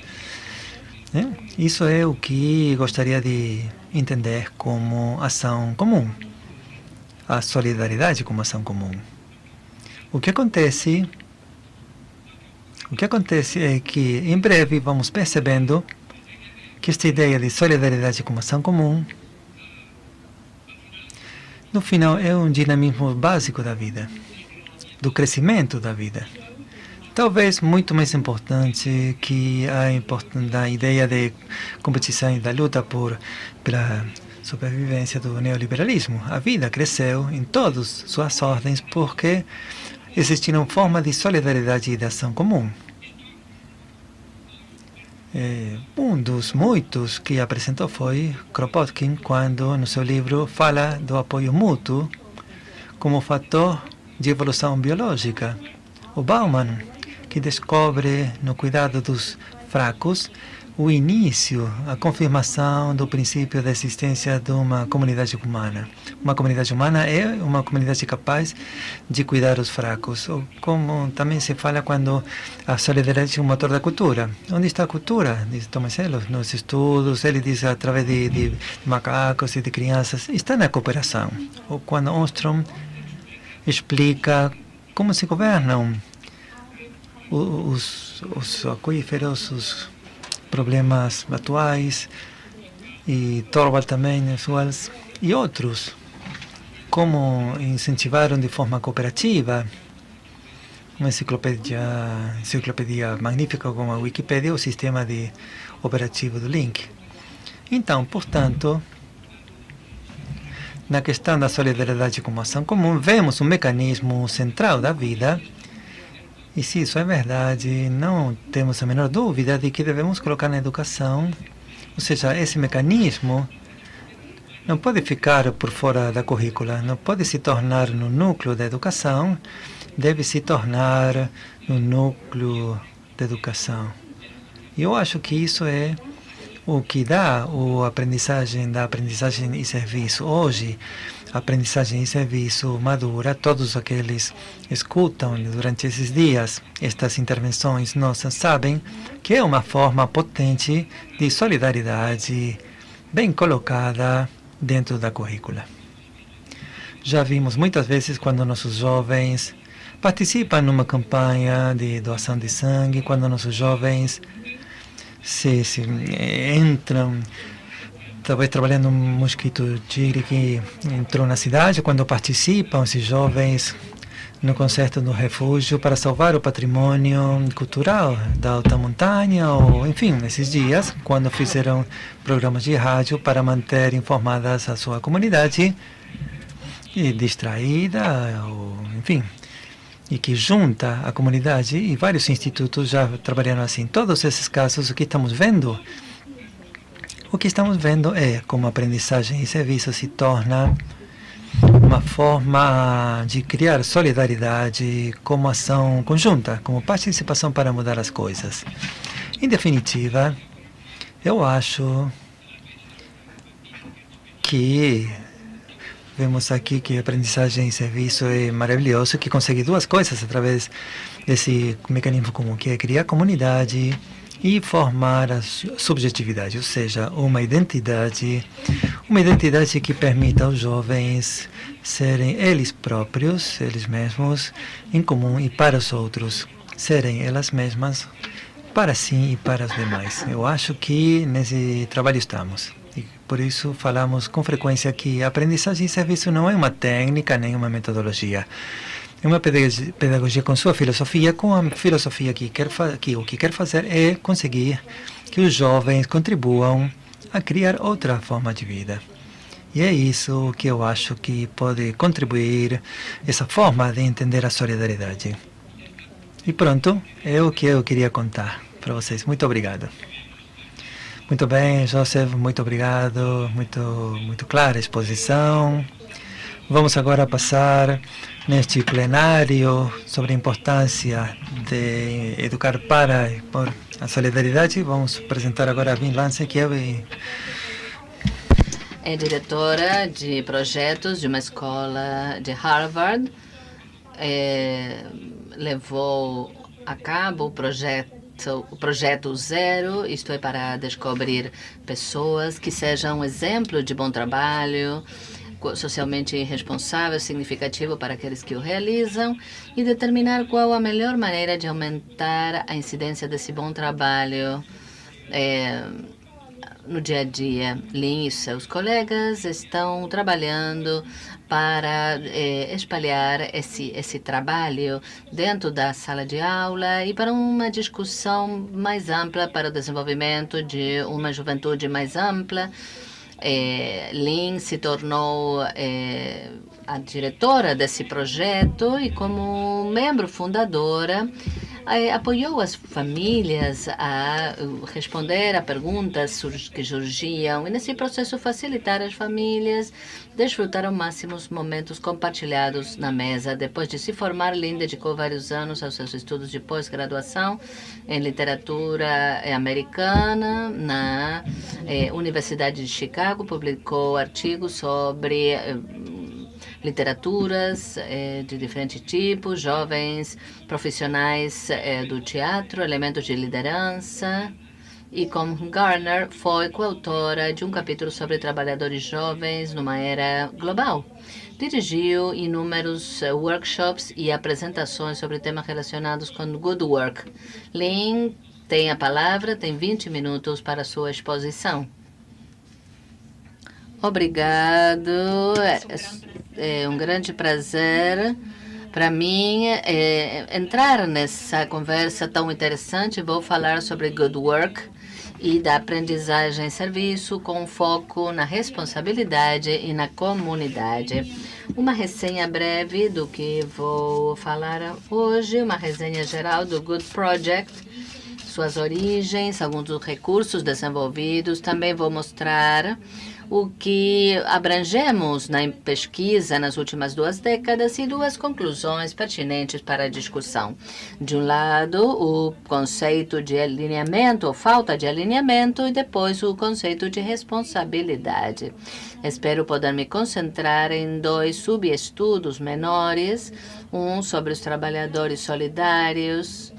Isso é o que gostaria de entender como ação comum. A solidariedade como ação comum. O que acontece é que em breve vamos percebendo que esta ideia de solidariedade como ação comum, no final, é um dinamismo básico da vida, do crescimento da vida. Talvez muito mais importante que a ideia de competição e da luta pela sobrevivência do neoliberalismo. A vida cresceu em todas suas ordens porque existiram formas de solidariedade e de ação comum. Um dos muitos que apresentou foi Kropotkin, quando no seu livro fala do apoio mútuo como fator de evolução biológica. O Bauman, que descobre no cuidado dos fracos o início, a confirmação do princípio da existência de uma comunidade humana. Uma comunidade humana é uma comunidade capaz de cuidar dos fracos. Ou como também se fala quando a solidariedade é o motor da cultura. Onde está a cultura? Diz Tomasello, nos estudos, ele diz através de macacos e de crianças, está na cooperação. Ou quando Ostrom explica como se governam os aquíferos, os problemas atuais, e Torvald também, e outros, como incentivaram de forma cooperativa, uma enciclopédia magnífica como a Wikipédia, o sistema operativo do Link. Então, portanto, na questão da solidariedade como ação comum, vemos um mecanismo central da vida. E se isso é verdade, não temos a menor dúvida de que devemos colocar na educação, ou seja, esse mecanismo não pode ficar por fora da currícula, não pode se tornar no núcleo da educação, deve se tornar no núcleo da educação. E eu acho que isso é o que dá a aprendizagem e serviço. Hoje, a aprendizagem e serviço madura, todos aqueles escutam durante esses dias estas intervenções nossas sabem que é uma forma potente de solidariedade bem colocada dentro da currícula. Já vimos muitas vezes quando nossos jovens participam numa campanha de doação de sangue, quando nossos jovens se entram, talvez trabalhando um mosquito tigre que entrou na cidade, quando participam esses jovens no concerto do refúgio para salvar o patrimônio cultural da alta montanha, ou enfim, nesses dias, quando fizeram programas de rádio para manter informadas a sua comunidade e distraída, ou enfim, e que junta a comunidade, e vários institutos já trabalharam assim. Todos esses casos, o que estamos vendo é como a aprendizagem e serviço se torna uma forma de criar solidariedade como ação conjunta, como participação para mudar as coisas. Em definitiva, eu acho que vemos aqui que a aprendizagem e serviço é maravilhoso, que consegue duas coisas através desse mecanismo comum, que é criar comunidade e formar a subjetividade, ou seja, uma identidade que permita aos jovens serem eles próprios, eles mesmos, em comum e para os outros, serem elas mesmas para si e para os demais. Eu acho que nesse trabalho estamos. E por isso falamos com frequência que a aprendizagem e serviço não é uma técnica nem uma metodologia. É uma pedagogia com sua filosofia, com a filosofia que o que quer fazer é conseguir que os jovens contribuam a criar outra forma de vida. E é isso que eu acho que pode contribuir, essa forma de entender a solidariedade. E pronto, é o que eu queria contar para vocês. Muito obrigado. Muito bem, Joseph, muito obrigado. Muito clara a exposição. Vamos agora passar neste plenário sobre a importância de educar para e por a solidariedade. Vamos apresentar agora a Vin Lance, que é diretora de projetos de uma escola de Harvard. Levou a cabo o projeto Zero, isto é, para descobrir pessoas que sejam um exemplo de bom trabalho, socialmente responsável, significativo para aqueles que o realizam, e determinar qual a melhor maneira de aumentar a incidência desse bom trabalho no dia a dia. Lin e seus colegas estão trabalhando para espalhar esse trabalho dentro da sala de aula e para uma discussão mais ampla para o desenvolvimento de uma juventude mais ampla. Lin se tornou a diretora desse projeto e, como membro fundadora, apoiou as famílias a responder a perguntas que surgiam e, nesse processo, facilitar as famílias desfrutar ao máximo os momentos compartilhados na mesa. Depois de se formar, Lin dedicou vários anos aos seus estudos de pós-graduação em literatura americana na Universidade de Chicago. Publicou artigos sobre literaturas de diferentes tipos, jovens profissionais do teatro, elementos de liderança. E com Garner, foi coautora de um capítulo sobre trabalhadores jovens numa era global. Dirigiu inúmeros workshops e apresentações sobre temas relacionados com Good Work. Lin tem a palavra, tem 20 minutos para sua exposição. Obrigado. É um grande prazer para mim entrar nessa conversa tão interessante. Vou falar sobre Good Work e da aprendizagem em serviço com foco na responsabilidade e na comunidade. Uma resenha breve do que vou falar hoje, uma resenha geral do Good Project, suas origens, alguns dos recursos desenvolvidos. Também vou mostrar o que abrangemos na pesquisa nas últimas 2 décadas e 2 conclusões pertinentes para a discussão. De um lado, o conceito de alinhamento ou falta de alinhamento e depois o conceito de responsabilidade. Espero poder me concentrar em 2 subestudos menores, um sobre os trabalhadores solidários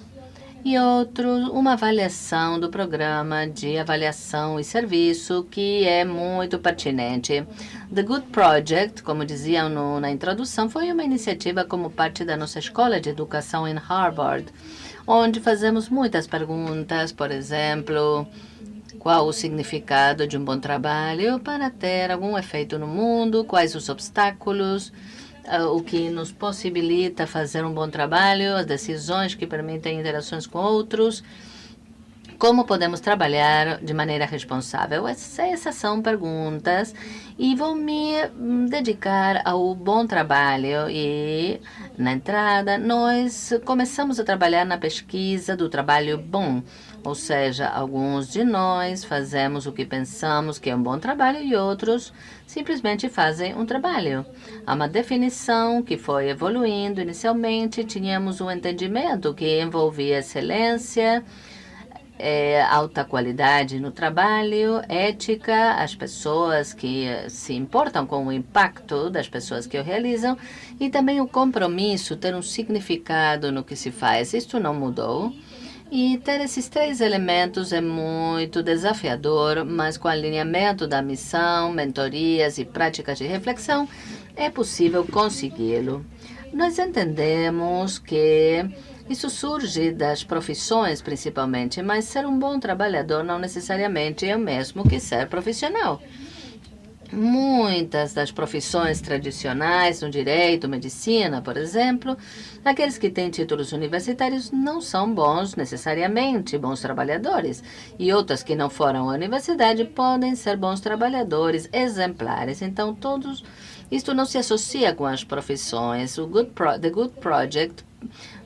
e outro, uma avaliação do programa de avaliação e serviço, que é muito pertinente. The Good Project, como diziam na introdução, foi uma iniciativa como parte da nossa escola de educação em Harvard, onde fazemos muitas perguntas, por exemplo, qual o significado de um bom trabalho para ter algum efeito no mundo, quais os obstáculos, o que nos possibilita fazer um bom trabalho, as decisões que permitem interações com outros, como podemos trabalhar de maneira responsável. Essas são perguntas e vou me dedicar ao bom trabalho. E, na entrada, nós começamos a trabalhar na pesquisa do trabalho bom. Ou seja, alguns de nós fazemos o que pensamos que é um bom trabalho e outros simplesmente fazem um trabalho. Há uma definição que foi evoluindo. Inicialmente, tínhamos um entendimento que envolvia excelência, alta qualidade no trabalho, ética, as pessoas que se importam com o impacto das pessoas que o realizam e também o compromisso, ter um significado no que se faz. Isto não mudou. E ter esses 3 elementos é muito desafiador, mas com alinhamento da missão, mentorias e práticas de reflexão, é possível consegui-lo. Nós entendemos que isso surge das profissões, principalmente, mas ser um bom trabalhador não necessariamente é o mesmo que ser profissional. Muitas das profissões tradicionais no direito, medicina, por exemplo, aqueles que têm títulos universitários não são necessariamente bons trabalhadores. E outras que não foram à universidade podem ser bons trabalhadores exemplares. Então, isto não se associa com as profissões. The Good Project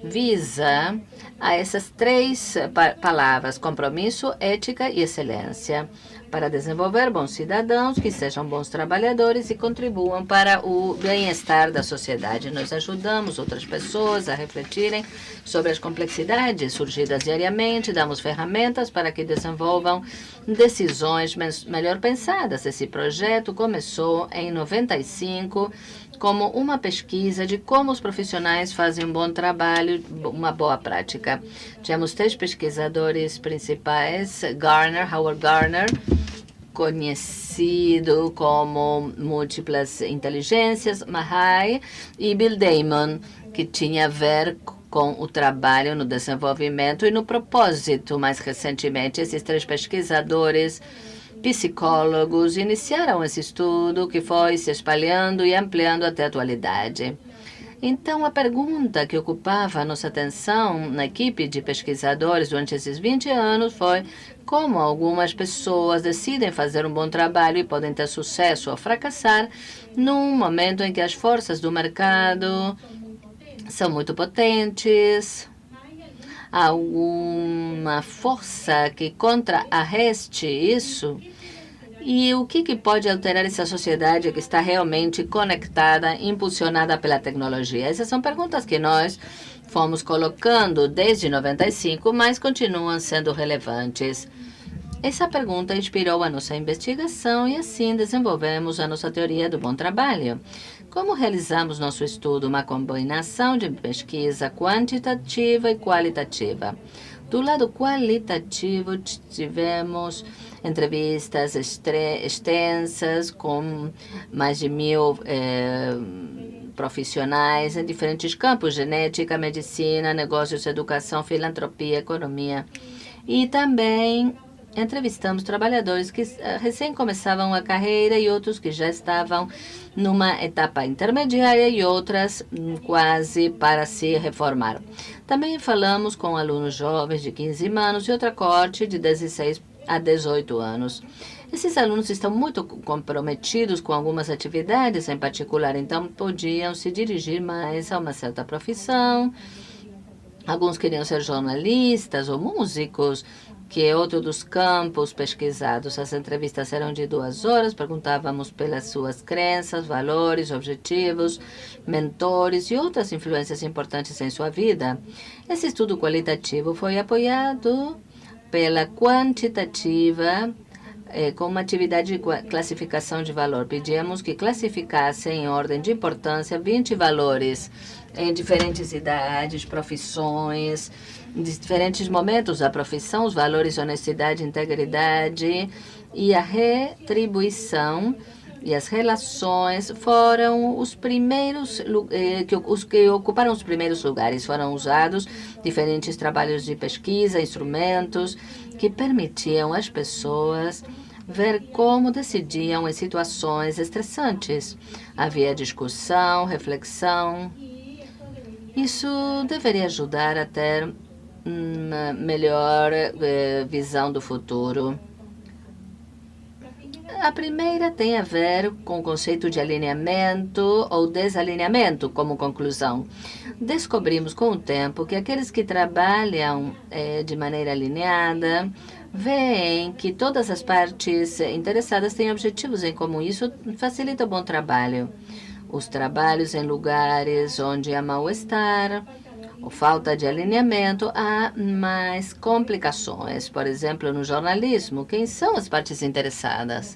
visa a essas 3 palavras: compromisso, ética e excelência, para desenvolver bons cidadãos que sejam bons trabalhadores e contribuam para o bem-estar da sociedade. Nós ajudamos outras pessoas a refletirem sobre as complexidades surgidas diariamente, damos ferramentas para que desenvolvam decisões melhor pensadas. Esse projeto começou em 95 como uma pesquisa de como os profissionais fazem um bom trabalho, uma boa prática. Tínhamos 3 pesquisadores principais: Howard Gardner, conhecido como múltiplas inteligências, Mahay, e Bill Damon, que tinha a ver com o trabalho no desenvolvimento e no propósito. Mais recentemente, esses 3 pesquisadores psicólogos iniciaram esse estudo que foi se espalhando e ampliando até a atualidade. Então, a pergunta que ocupava a nossa atenção na equipe de pesquisadores durante esses 20 anos foi como algumas pessoas decidem fazer um bom trabalho e podem ter sucesso ou fracassar num momento em que as forças do mercado são muito potentes. Há alguma força que contrarreste isso? E o que pode alterar essa sociedade que está realmente conectada, impulsionada pela tecnologia? Essas são perguntas que nós fomos colocando desde 95, mas continuam sendo relevantes. Essa pergunta inspirou a nossa investigação e assim desenvolvemos a nossa teoria do bom trabalho. Como realizamos nosso estudo? Uma combinação de pesquisa quantitativa e qualitativa. Do lado qualitativo, tivemos entrevistas extensas com mais de 1.000 profissionais em diferentes campos: genética, medicina, negócios, educação, filantropia, economia. E também entrevistamos trabalhadores que recém começavam a carreira e outros que já estavam numa etapa intermediária e outras quase para se reformar. Também falamos com alunos jovens de 15 anos e outra corte de 16 a 18 anos. Esses alunos estão muito comprometidos com algumas atividades em particular, então podiam se dirigir mais a uma certa profissão. Alguns queriam ser jornalistas ou músicos, que é outro dos campos pesquisados. As entrevistas eram de 2 horas, perguntávamos pelas suas crenças, valores, objetivos, mentores e outras influências importantes em sua vida. Esse estudo qualitativo foi apoiado pela quantitativa, com uma atividade de classificação de valor. Pedíamos que classificassem em ordem de importância 20 valores em diferentes idades, profissões, diferentes momentos da profissão, os valores honestidade, integridade e a retribuição e as relações foram os primeiros, os que ocuparam os primeiros lugares. Foram usados diferentes trabalhos de pesquisa, instrumentos que permitiam às pessoas ver como decidiam em situações estressantes. Havia discussão, reflexão. Isso deveria ajudar a ter uma melhor visão do futuro. A primeira tem a ver com o conceito de alinhamento ou desalinhamento como conclusão. Descobrimos com o tempo que aqueles que trabalham de maneira alinhada veem que todas as partes interessadas têm objetivos em comum. Isso facilita o bom trabalho. Os trabalhos em lugares onde há mal-estar ou falta de alinhamento, há mais complicações. Por exemplo, no jornalismo, quem são as partes interessadas?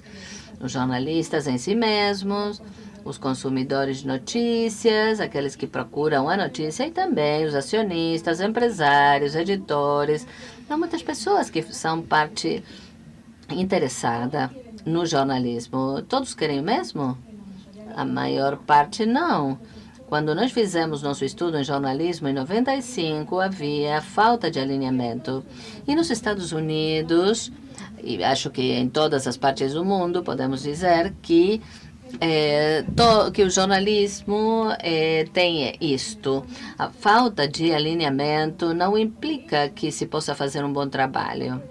Os jornalistas em si mesmos, os consumidores de notícias, aqueles que procuram a notícia, e também os acionistas, empresários, editores. Há muitas pessoas que são parte interessada no jornalismo. Todos querem o mesmo? A maior parte não. Quando nós fizemos nosso estudo em jornalismo, em 95, havia falta de alinhamento. E nos Estados Unidos, e acho que em todas as partes do mundo, podemos dizer que o jornalismo tem isto. A falta de alinhamento não implica que se possa fazer um bom trabalho.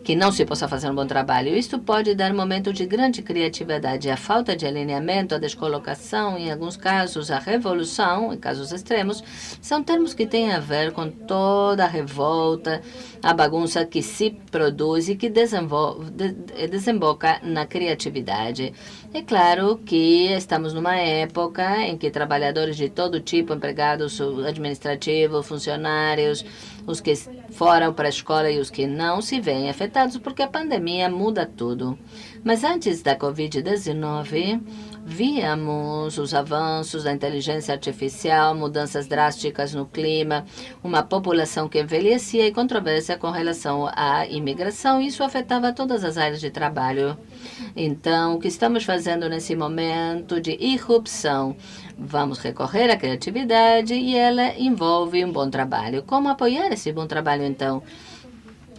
Que não se possa fazer um bom trabalho. Isto pode dar momento de grande criatividade. A falta de alinhamento, a descolocação, em alguns casos, a revolução, em casos extremos, são termos que têm a ver com toda a revolta, a bagunça que se produz e que desemboca na criatividade. É claro que estamos numa época em que trabalhadores de todo tipo, empregados administrativos, funcionários, os que foram para a escola e os que não, se veem afetados porque a pandemia muda tudo. Mas antes da Covid-19, víamos os avanços da inteligência artificial, mudanças drásticas no clima, uma população que envelhecia e controvérsia com relação à imigração. Isso afetava todas as áreas de trabalho. Então, o que estamos fazendo nesse momento de irrupção? Vamos recorrer à criatividade e ela envolve um bom trabalho. Como apoiar esse bom trabalho, então?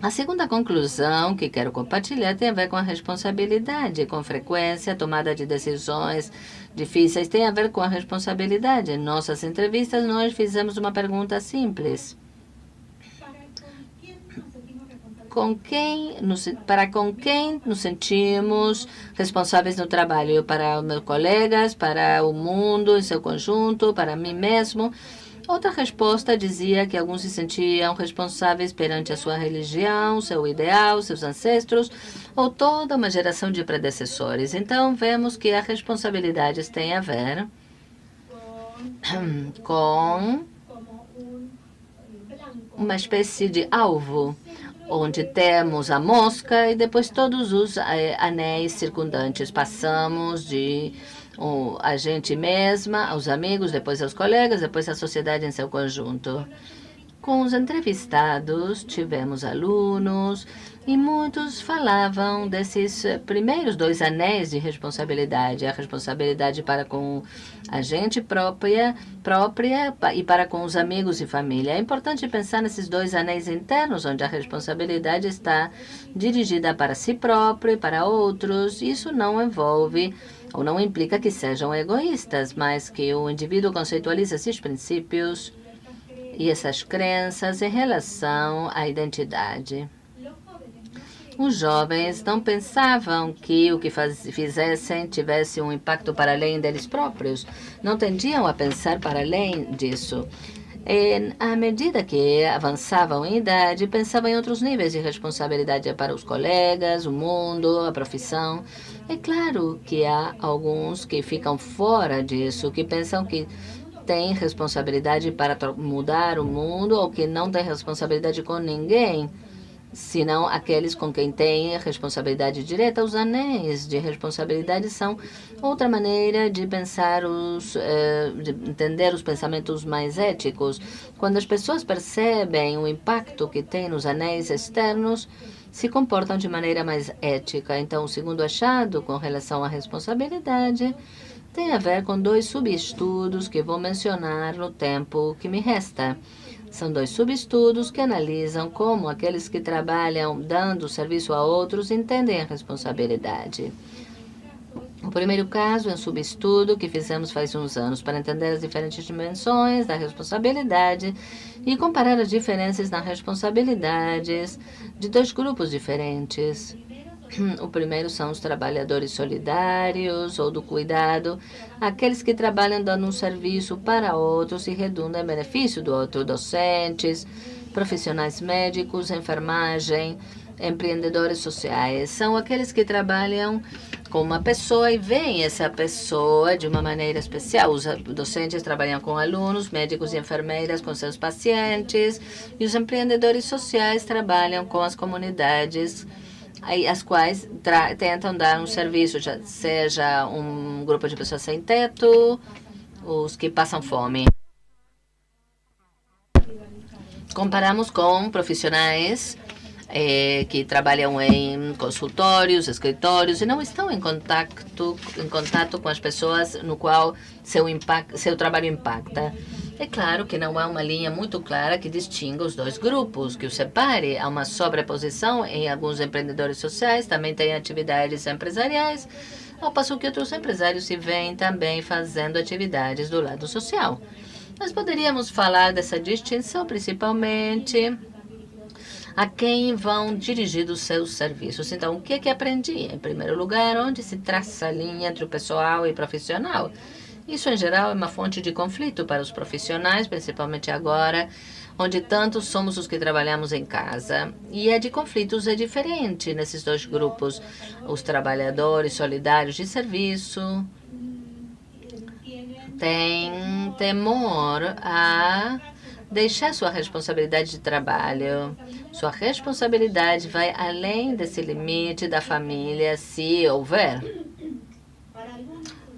A segunda conclusão que quero compartilhar tem a ver com a responsabilidade. Com frequência, a tomada de decisões difíceis tem a ver com a responsabilidade. Em nossas entrevistas, nós fizemos uma pergunta simples. Para com quem nos sentimos responsáveis no trabalho? Para os meus colegas, para o mundo em seu conjunto, para mim mesmo? Outra resposta dizia que alguns se sentiam responsáveis perante a sua religião, seu ideal, seus ancestros ou toda uma geração de predecessores. Então, vemos que as responsabilidades têm a ver com uma espécie de alvo, onde temos a mosca e depois todos os anéis circundantes. Passamos de a gente mesma, aos amigos, depois aos colegas, depois à sociedade em seu conjunto. Com os entrevistados, tivemos alunos e muitos falavam desses primeiros 2 anéis de responsabilidade. A responsabilidade para com a gente própria e para com os amigos e família. É importante pensar nesses 2 anéis internos, onde a responsabilidade está dirigida para si próprio e para outros. Isso não envolve ou não implica que sejam egoístas, mas que o indivíduo conceitualiza esses princípios e essas crenças em relação à identidade. Os jovens não pensavam que o que fizessem tivesse um impacto para além deles próprios. Não tendiam a pensar para além disso. À medida que avançavam em idade, pensavam em outros níveis de responsabilidade para os colegas, o mundo, a profissão. É claro que há alguns que ficam fora disso, que pensam que têm responsabilidade para mudar o mundo ou que não têm responsabilidade com ninguém, senão aqueles com quem têm responsabilidade direta. Os anéis de responsabilidade são outra maneira de pensar, de entender os pensamentos mais éticos. Quando as pessoas percebem o impacto que tem nos anéis externos, se comportam de maneira mais ética. Então, o segundo achado com relação à responsabilidade tem a ver com 2 subestudos que vou mencionar no tempo que me resta. São 2 subestudos que analisam como aqueles que trabalham dando serviço a outros entendem a responsabilidade. O primeiro caso é um subestudo que fizemos faz uns anos para entender as diferentes dimensões da responsabilidade e comparar as diferenças nas responsabilidades de 2 grupos diferentes. O primeiro são os trabalhadores solidários ou do cuidado, aqueles que trabalham dando um serviço para outros e redundam em benefício do outro, docentes, profissionais médicos, enfermagem, empreendedores sociais. São aqueles que trabalham com uma pessoa e veem essa pessoa de uma maneira especial. Os docentes trabalham com alunos, médicos e enfermeiras com seus pacientes, e os empreendedores sociais trabalham com as comunidades as quais tentam dar um serviço, seja um grupo de pessoas sem teto, os que passam fome. Comparamos com profissionais que trabalham em consultórios, escritórios e não estão em contato com as pessoas no qual seu trabalho impacta. É claro que não há uma linha muito clara que distinga os 2 grupos, que os separe. Há uma sobreposição em alguns empreendedores sociais, também tem atividades empresariais, ao passo que outros empresários se veem também fazendo atividades do lado social. Nós poderíamos falar dessa distinção principalmente a quem vão dirigidos os seus serviços. Então, o que aprendi? Em primeiro lugar, onde se traça a linha entre o pessoal e o profissional? Isso, em geral, é uma fonte de conflito para os profissionais, principalmente agora, onde tantos somos os que trabalhamos em casa. E a de conflitos é diferente nesses 2 grupos. Os trabalhadores solidários de serviço têm temor a deixar sua responsabilidade de trabalho. Sua responsabilidade vai além desse limite da família, se houver.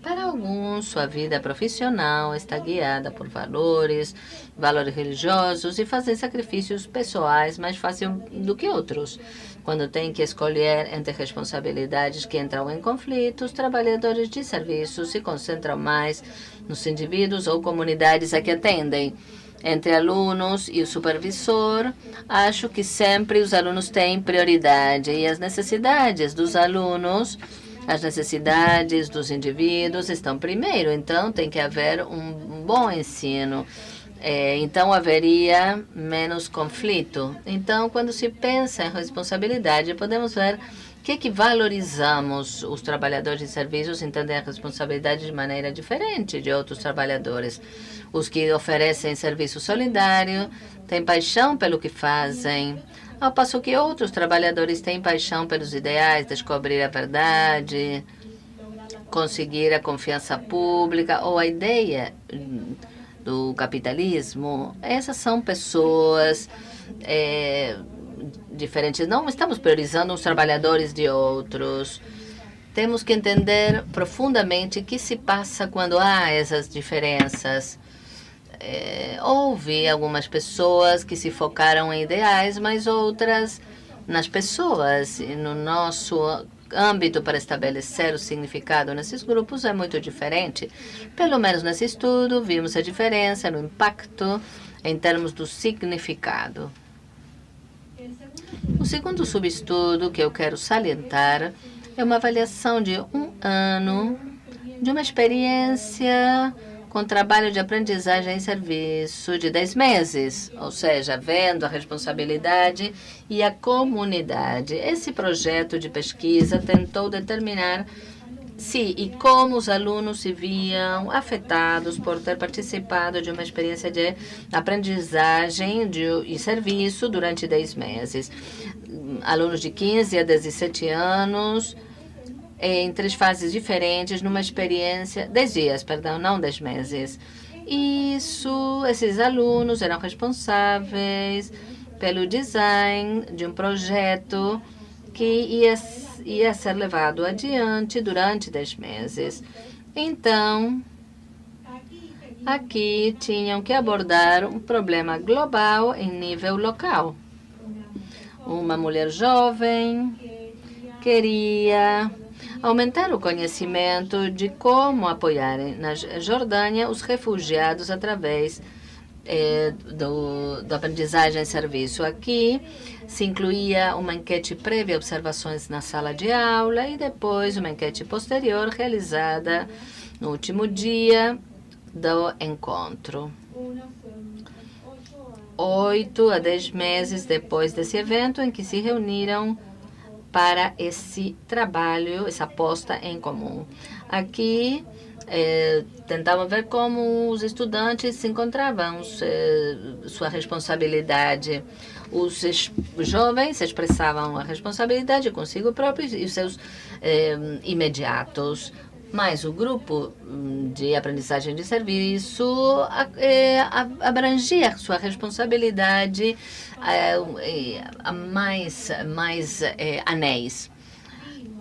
Para alguns, sua vida profissional está guiada por valores religiosos e fazem sacrifícios pessoais mais fácil do que outros. Quando tem que escolher entre responsabilidades que entram em conflito, os trabalhadores de serviço se concentram mais nos indivíduos ou comunidades a que atendem. entre alunos e o supervisor, acho que sempre os alunos têm prioridade e as necessidades dos alunos, as necessidades dos indivíduos estão primeiro. Então, tem que haver um bom ensino. Então, haveria menos conflito. Então, quando se pensa em responsabilidade, podemos ver que valorizamos. Os trabalhadores de serviços entendem a responsabilidade de maneira diferente de outros trabalhadores. Os que oferecem serviço solidário têm paixão pelo que fazem, ao passo que outros trabalhadores têm paixão pelos ideais, descobrir a verdade, conseguir a confiança pública ou a ideia do capitalismo. Essas são pessoas diferentes. Não estamos priorizando os trabalhadores de outros. Temos que entender profundamente o que se passa quando há essas diferenças. Houve algumas pessoas que se focaram em ideais, mas outras nas pessoas. E no nosso âmbito para estabelecer o significado nesses grupos é muito diferente. Pelo menos nesse estudo, vimos a diferença no impacto em termos do significado. O segundo subestudo que eu quero salientar é uma avaliação de 1 ano de uma experiência com trabalho de aprendizagem em serviço de 10 meses, ou seja, vendo a responsabilidade e a comunidade. Esse projeto de pesquisa tentou determinar se e como os alunos se viam afetados por ter participado de uma experiência de aprendizagem e serviço durante 10 meses. Alunos de 15 a 17 anos, em 3 fases diferentes, numa experiência, 10 dias, perdão, não 10 meses. Esses alunos eram responsáveis pelo design de um projeto que ia ser levado adiante durante 10 meses. Então, aqui tinham que abordar um problema global em nível local. Uma mulher jovem queria aumentar o conhecimento de como apoiar na Jordânia os refugiados através da aprendizagem em serviço. Aqui se incluía uma enquete prévia, observações na sala de aula e depois uma enquete posterior realizada no último dia do encontro. 8 a 10 meses depois desse evento em que se reuniram para esse trabalho, essa aposta em comum. Aqui, tentavam ver como os estudantes se encontravam, sua responsabilidade. Os jovens expressavam a responsabilidade consigo próprios e os seus imediatos. Mas o grupo de aprendizagem de serviço abrangia sua responsabilidade a mais anéis.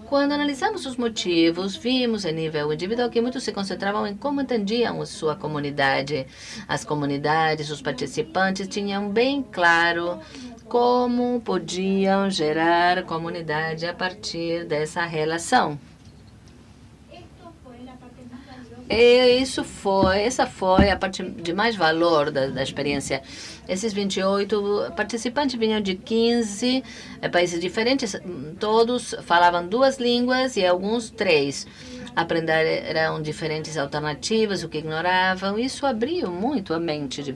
Quando analisamos os motivos, vimos em nível individual que muitos se concentravam em como entendiam a sua comunidade. As comunidades, os participantes tinham bem claro como podiam gerar comunidade a partir dessa relação. Essa foi a parte de mais valor da experiência. Esses 28 participantes vinham de 15 países diferentes, todos falavam 2 línguas e alguns 3. Aprenderam diferentes alternativas, o que ignoravam. Isso abriu muito a mente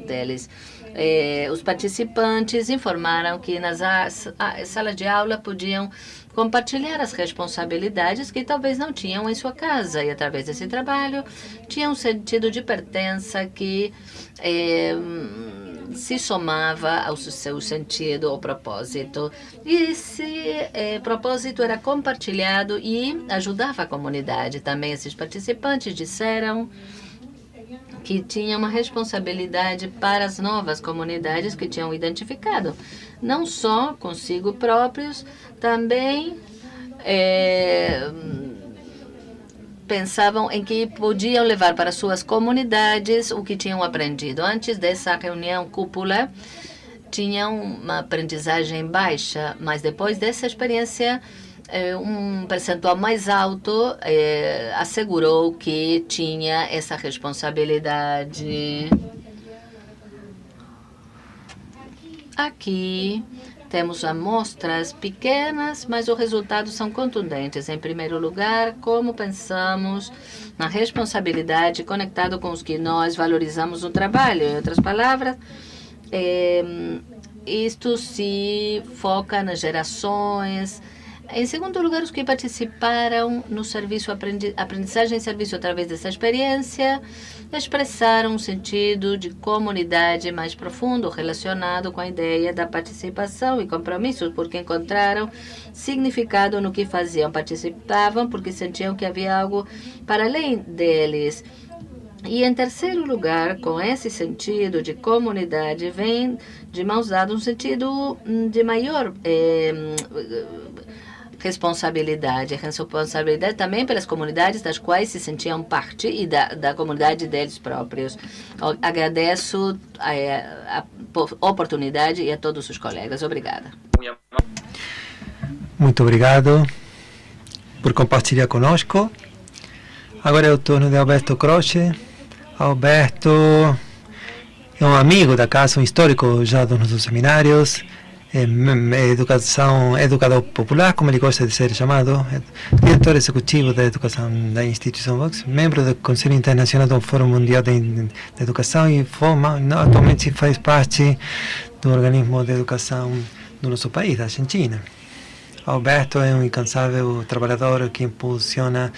deles. Os participantes informaram que nas salas de aula podiam compartilhar as responsabilidades que talvez não tinham em sua casa. E, através desse trabalho, tinham um sentido de pertença que se somava ao seu sentido ou propósito. E esse propósito era compartilhado e ajudava a comunidade. Também esses participantes disseram que tinham uma responsabilidade para as novas comunidades que tinham identificado, não só consigo próprios, também pensavam em que podiam levar para suas comunidades o que tinham aprendido. Antes dessa reunião cúpula, tinham uma aprendizagem baixa, mas depois dessa experiência, um percentual mais alto assegurou que tinha essa responsabilidade. Aqui temos amostras pequenas, mas os resultados são contundentes. Em primeiro lugar, como pensamos na responsabilidade conectado com os que nós valorizamos no trabalho. Em outras palavras, isto se foca nas gerações. Em segundo lugar, os que participaram no serviço aprendizagem e serviço através dessa experiência expressaram um sentido de comunidade mais profundo relacionado com a ideia da participação e compromissos, porque encontraram significado no que faziam. Participavam porque sentiam que havia algo para além deles. E, em terceiro lugar, com esse sentido de comunidade, vem de mãos dadas um sentido de maior responsabilidade também pelas comunidades das quais se sentiam parte e da comunidade deles próprios. Agradeço a oportunidade e a todos os colegas. Obrigada. Muito obrigado por compartilhar conosco. Agora é o turno de Alberto Croce. Alberto é um amigo da casa, um histórico já dos nossos seminários. Educador popular, como ele gosta de ser chamado, diretor executivo da educação da instituição Vox, membro do Conselho Internacional do Fórum Mundial de Educação e atualmente faz parte do organismo de educação do nosso país, da Argentina. Alberto é um incansável trabalhador que impulsiona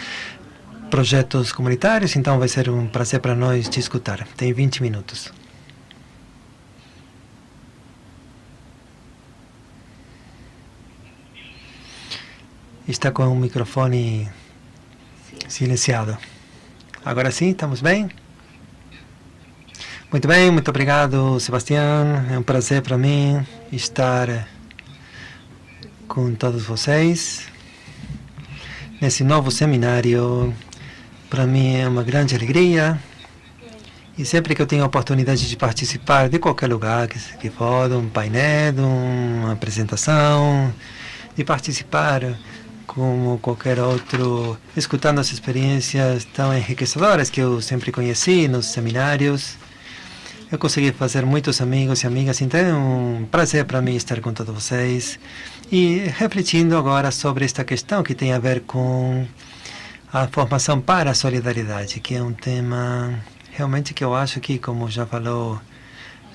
projetos comunitários, então vai ser um prazer para nós te escutar. Tem 20 minutos. Está com o microfone silenciado. Agora sim, estamos bem? Muito bem, muito obrigado, Sebastião. É um prazer para mim estar com todos vocês nesse novo seminário. Para mim é uma grande alegria. E sempre que eu tenho a oportunidade de participar de qualquer lugar que for, de um painel, de uma apresentação, de participar como qualquer outro, escutando as experiências tão enriquecedoras que eu sempre conheci nos seminários. Eu consegui fazer muitos amigos e amigas, então é um prazer para mim estar com todos vocês. E refletindo agora sobre esta questão que tem a ver com a formação para a solidariedade, que é um tema realmente que eu acho que, como já falou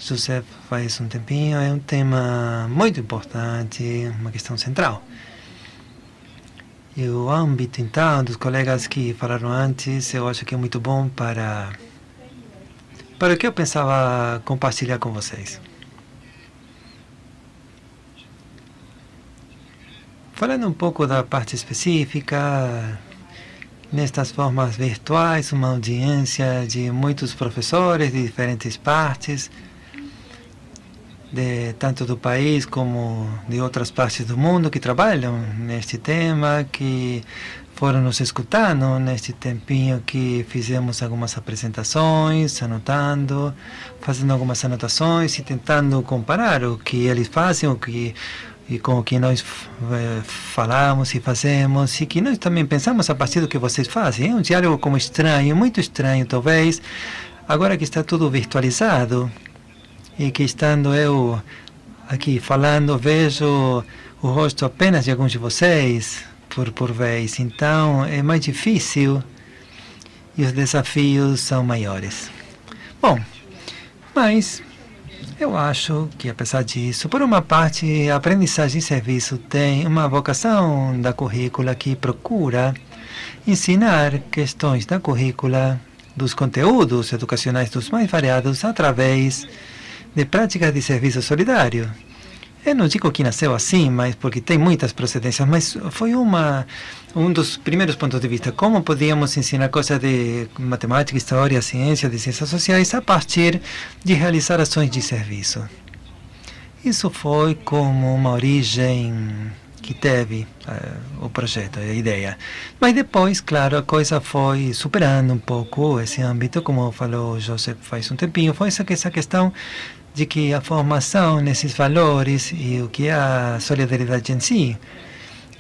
José faz um tempinho, é um tema muito importante, uma questão central. E o âmbito, então, dos colegas que falaram antes, eu acho que é muito bom para o que eu pensava compartilhar com vocês. Falando um pouco da parte específica, nestas formas virtuais, uma audiência de muitos professores de diferentes partes, tanto do país como de outras partes do mundo que trabalham neste tema, que foram nos escutando neste tempinho que fizemos algumas apresentações, anotando, fazendo algumas anotações e tentando comparar o que eles fazem, e com o que nós falamos e fazemos, e que nós também pensamos a partir do que vocês fazem. É um diálogo como estranho, muito estranho talvez, agora que está tudo virtualizado, e que estando eu aqui falando, vejo o rosto apenas de alguns de vocês por vez. Então é mais difícil e os desafios são maiores. Bom, mas eu acho que, apesar disso, por uma parte, a aprendizagem e serviço tem uma vocação da currícula que procura ensinar questões da currícula, dos conteúdos educacionais dos mais variados, através de práticas de serviço solidário. Eu não digo que nasceu assim, mas porque tem muitas procedências, mas foi um dos primeiros pontos de vista. Como podíamos ensinar coisas de matemática, história, ciência, de ciências sociais, a partir de realizar ações de serviço. Isso foi como uma origem que teve o projeto, a ideia. Mas depois, claro, a coisa foi superando um pouco esse âmbito, como falou o José faz um tempinho, foi essa questão de que a formação nesses valores e o que é a solidariedade em si,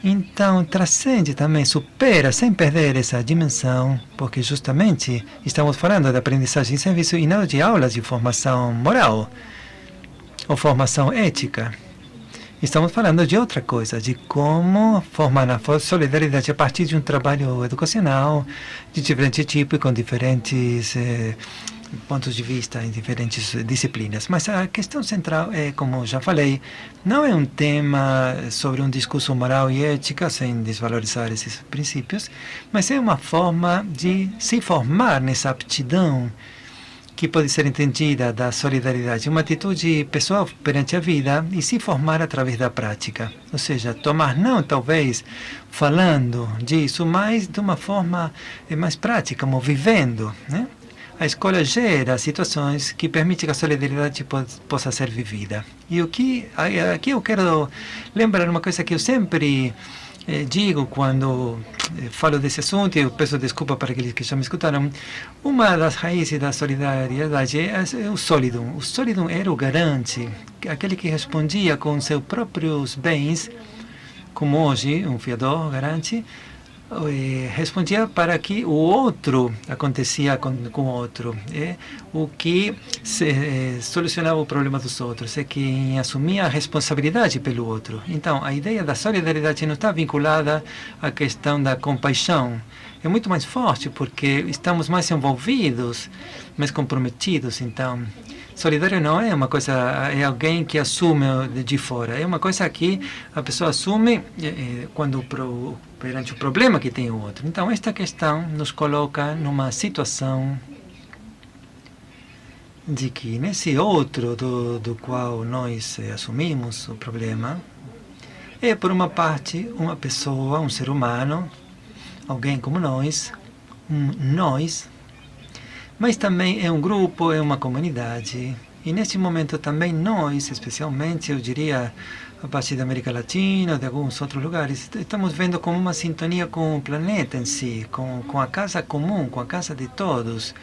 então transcende também, supera, sem perder essa dimensão, porque justamente estamos falando de aprendizagem em serviço e não de aulas de formação moral. ou formação ética. Estamos falando de outra coisa, de como formar a solidariedade a partir de um trabalho educacional de diferente tipo e com diferentes pontos de vista em diferentes disciplinas. Mas a questão central é, como já falei, não é um tema sobre um discurso moral e ética, sem desvalorizar esses princípios, mas é uma forma de se formar nessa aptidão que pode ser entendida da solidariedade, uma atitude pessoal perante a vida e se formar através da prática. Ou seja, tomar não talvez falando disso, mas de uma forma mais prática, como vivendo, né? A escola gera situações que permitem que a solidariedade possa ser vivida. E aqui eu quero lembrar uma coisa que eu sempre digo quando falo desse assunto, e eu peço desculpa para aqueles que já me escutaram. Uma das raízes da solidariedade é o Solidum. O Solidum era o garante, aquele que respondia com seus próprios bens, como hoje, um fiador garante, respondia para que o outro acontecia com o outro. É o que solucionava o problema dos outros, é quem assumia a responsabilidade pelo outro. Então, a ideia da solidariedade não está vinculada à questão da compaixão. É muito mais forte porque estamos mais envolvidos, mais comprometidos. Então, solidário não é uma coisa, é alguém que assume de fora. É uma coisa que a pessoa assume quando perante o problema que tem o outro. Então, esta questão nos coloca numa situação de que nesse outro do qual nós assumimos o problema, é por uma parte uma pessoa, um ser humano, alguém como nós, mas também é um grupo, é uma comunidade. E neste momento também nós, especialmente, eu diria, a partir da América Latina, de alguns outros lugares, estamos vendo como uma sintonia com o planeta em si, com a casa comum, com a casa de todos,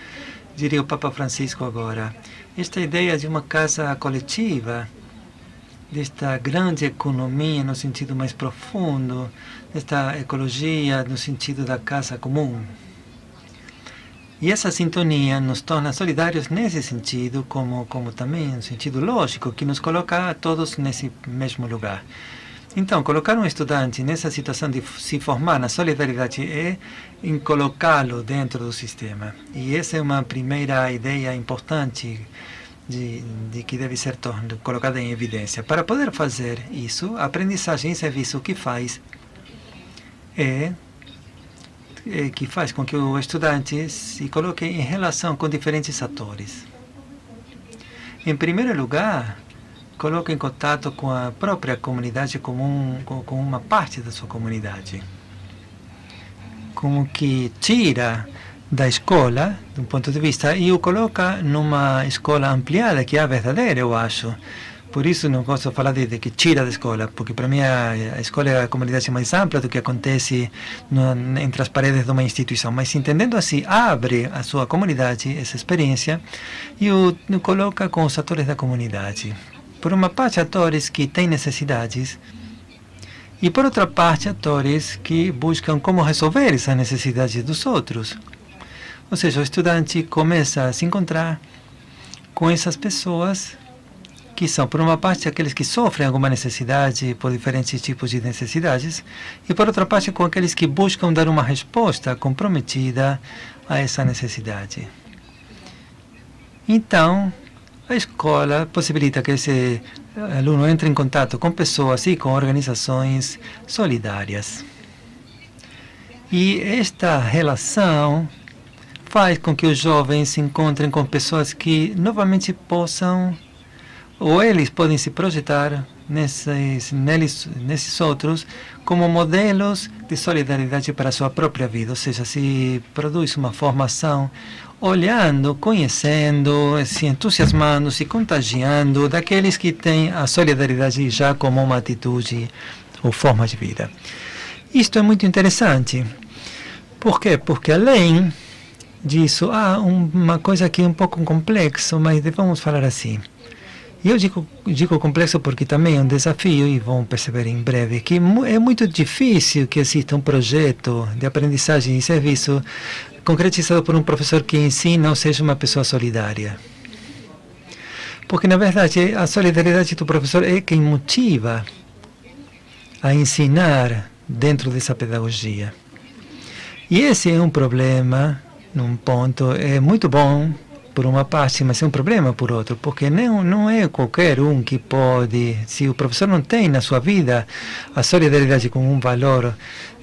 diria o Papa Francisco agora. Esta ideia de uma casa coletiva, desta grande economia no sentido mais profundo, desta ecologia no sentido da casa comum. E essa sintonia nos torna solidários nesse sentido, como também um sentido lógico, que nos coloca a todos nesse mesmo lugar. Então, colocar um estudante nessa situação de se formar na solidariedade é em colocá-lo dentro do sistema. E essa é uma primeira ideia importante de que deve ser colocada em evidência. Para poder fazer isso, a aprendizagem e serviço que faz que faz com que o estudante se coloque em relação com diferentes atores. Em primeiro lugar, coloca em contato com a própria comunidade comum, com uma parte da sua comunidade. Como que tira da escola, de um ponto de vista, e o coloca numa escola ampliada, que é a verdadeira, eu acho. Por isso não gosto de falar de que tira da escola, porque para mim a escola é a comunidade mais ampla do que acontece entre as paredes de uma instituição. Mas entendendo assim, abre a sua comunidade, essa experiência, e o coloca com os atores da comunidade. Por uma parte, atores que têm necessidades, e por outra parte, atores que buscam como resolver essas necessidades dos outros. Ou seja, o estudante começa a se encontrar com essas pessoas que são, por uma parte, aqueles que sofrem alguma necessidade por diferentes tipos de necessidades, e por outra parte, com aqueles que buscam dar uma resposta comprometida a essa necessidade. Então, a escola possibilita que esse aluno entre em contato com pessoas e com organizações solidárias. E esta relação faz com que os jovens se encontrem com pessoas que novamente possam, ou eles podem se projetar nesses outros como modelos de solidariedade para a sua própria vida. Ou seja, se produz uma formação olhando, conhecendo, se entusiasmando, se contagiando daqueles que têm a solidariedade já como uma atitude ou forma de vida. Isto é muito interessante. Por quê? Porque além disso, há uma coisa que é um pouco complexa, mas vamos falar assim. E eu digo complexo porque também é um desafio, e vão perceber em breve, que é muito difícil que exista um projeto de aprendizagem e serviço concretizado por um professor que em si não seja uma pessoa solidária. Porque, na verdade, a solidariedade do professor é quem motiva a ensinar dentro dessa pedagogia. E esse é um problema, num ponto, é muito bom por uma parte, mas é um problema por outro, porque não é qualquer um que pode, se o professor não tem na sua vida a solidariedade como um valor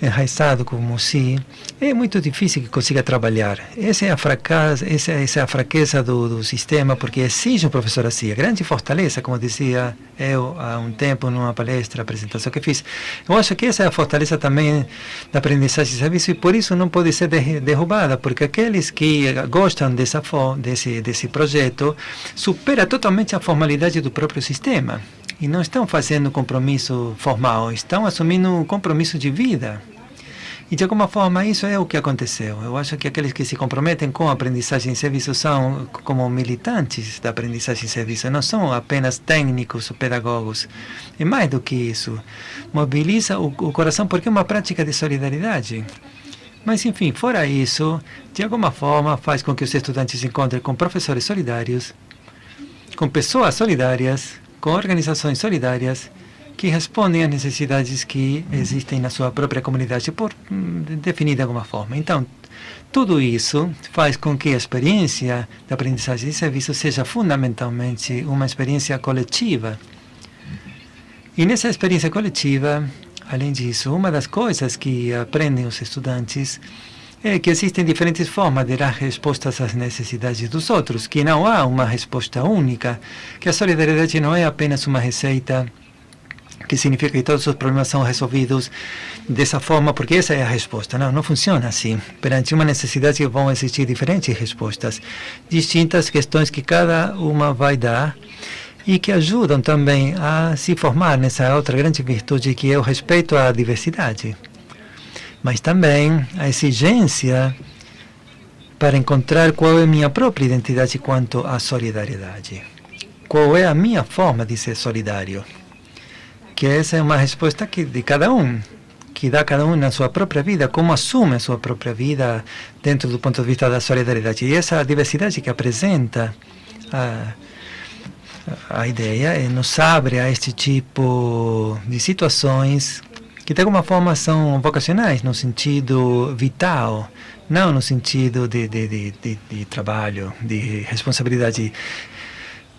enraizado como si, é muito difícil que consiga trabalhar. Essa é a fraqueza do sistema, porque exige um professor assim. A grande fortaleza, como dizia eu há um tempo numa palestra, apresentação que fiz, eu acho que essa é a fortaleza também da aprendizagem de serviço e por isso não pode ser derrubada, porque aqueles que gostam desse projeto supera totalmente a formalidade do próprio sistema. E não estão fazendo compromisso formal, estão assumindo um compromisso de vida. E, de alguma forma, isso é o que aconteceu. Eu acho que aqueles que se comprometem com a aprendizagem em serviço são como militantes da aprendizagem em serviço, não são apenas técnicos ou pedagogos. É mais do que isso. Mobiliza o coração porque é uma prática de solidariedade. Mas, enfim, fora isso, de alguma forma, faz com que os estudantes se encontrem com professores solidários, com pessoas solidárias, com organizações solidárias, que respondem às necessidades que existem na sua própria comunidade, por definir de alguma forma. Então, tudo isso faz com que a experiência da aprendizagem de serviço seja fundamentalmente uma experiência coletiva. E nessa experiência coletiva, além disso, uma das coisas que aprendem os estudantes é que existem diferentes formas de dar respostas às necessidades dos outros, que não há uma resposta única, que a solidariedade não é apenas uma receita que significa que todos os problemas são resolvidos dessa forma, porque essa é a resposta. Não funciona assim. Perante uma necessidade vão existir diferentes respostas, distintas questões que cada uma vai dar e que ajudam também a se formar nessa outra grande virtude que é o respeito à diversidade. Mas também a exigência para encontrar qual é a minha própria identidade quanto à solidariedade. Qual é a minha forma de ser solidário? Que essa é uma resposta de cada um, que dá cada um na sua própria vida, como assume a sua própria vida dentro do ponto de vista da solidariedade. E essa diversidade que apresenta a ideia nos abre a este tipo de situações que de alguma forma são vocacionais, no sentido vital, não no sentido de trabalho, de responsabilidade.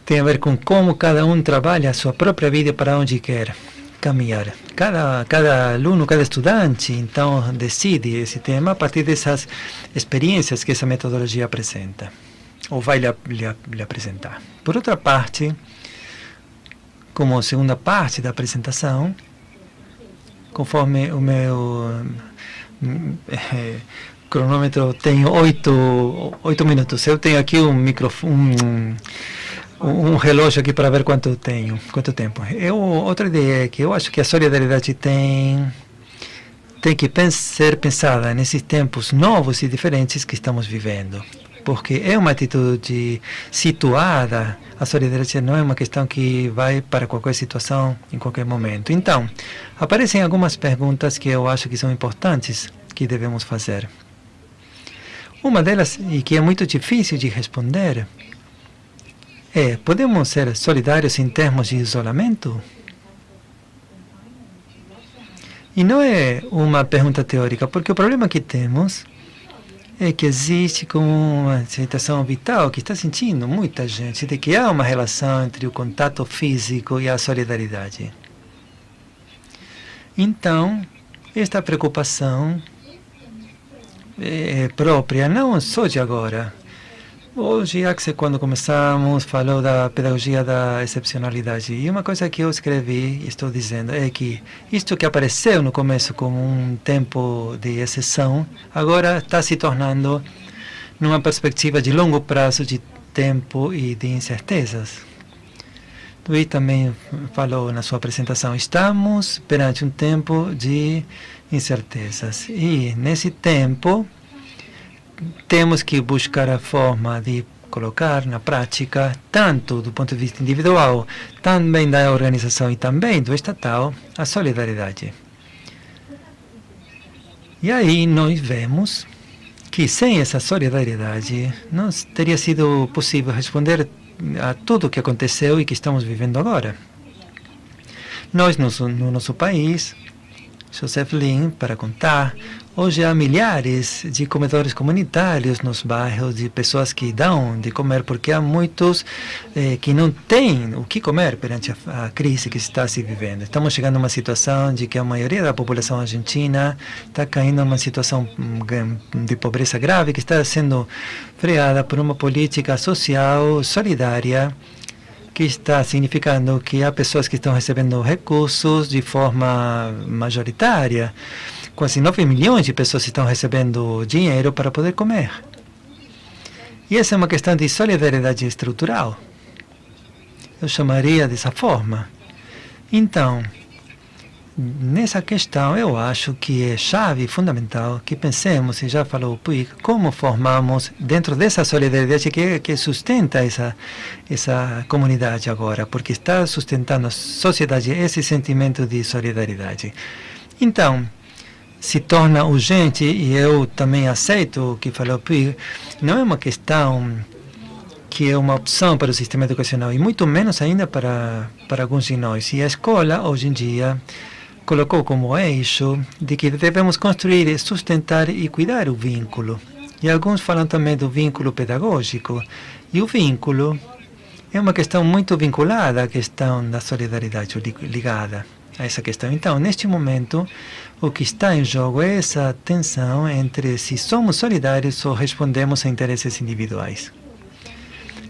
Tem a ver com como cada um trabalha a sua própria vida para onde quer caminhar. Cada aluno, cada estudante, então, decide esse tema a partir dessas experiências que essa metodologia apresenta, ou vai lhe apresentar. Por outra parte, como segunda parte da apresentação, conforme o meu cronômetro tem 8 minutos, eu tenho aqui um microfone, um relógio aqui para ver quanto tempo. Outra ideia é que eu acho que a solidariedade tem que ser pensada nesses tempos novos e diferentes que estamos vivendo. Porque é uma atitude situada, a solidariedade não é uma questão que vai para qualquer situação, em qualquer momento. Então, aparecem algumas perguntas que eu acho que são importantes, que devemos fazer. Uma delas, e que é muito difícil de responder, podemos ser solidários em termos de isolamento? E não é uma pergunta teórica, porque o problema que temos é que existe como uma situação vital que está sentindo muita gente, de que há uma relação entre o contato físico e a solidariedade. Então, esta preocupação é própria não só de agora. Hoje, Axel, quando começamos, falou da pedagogia da excepcionalidade. E uma coisa que eu escrevi e estou dizendo é que isto que apareceu no começo como um tempo de exceção, agora está se tornando numa perspectiva de longo prazo de tempo e de incertezas. Luís também falou na sua apresentação, estamos perante um tempo de incertezas. E nesse tempo temos que buscar a forma de colocar na prática, tanto do ponto de vista individual, também da organização e também do estatal, a solidariedade. E aí nós vemos que sem essa solidariedade não teria sido possível responder a tudo que aconteceu e que estamos vivendo agora. Nós, no nosso país, Joseph Lin, para contar, hoje há milhares de comedores comunitários nos bairros, de pessoas que dão de comer, porque há muitos que não têm o que comer perante a crise que está se vivendo. Estamos chegando a uma situação de que a maioria da população argentina está caindo em uma situação de pobreza grave, que está sendo freada por uma política social solidária, que está significando que há pessoas que estão recebendo recursos de forma majoritária. Quase 9 milhões de pessoas estão recebendo dinheiro para poder comer. E essa é uma questão de solidariedade estrutural. Eu chamaria dessa forma. Então, nessa questão, eu acho que é chave fundamental que pensemos, e já falou o Puig, como formamos dentro dessa solidariedade que sustenta essa comunidade agora, porque está sustentando a sociedade esse sentimento de solidariedade. Então, se torna urgente, e eu também aceito o que falou o Puig, não é uma questão que é uma opção para o sistema educacional, e muito menos ainda para alguns de nós. E a escola, hoje em dia, colocou como eixo de que devemos construir, sustentar e cuidar o vínculo. E alguns falam também do vínculo pedagógico. E o vínculo é uma questão muito vinculada à questão da solidariedade, ligada a essa questão. Então, neste momento, o que está em jogo é essa tensão entre se somos solidários ou respondemos a interesses individuais.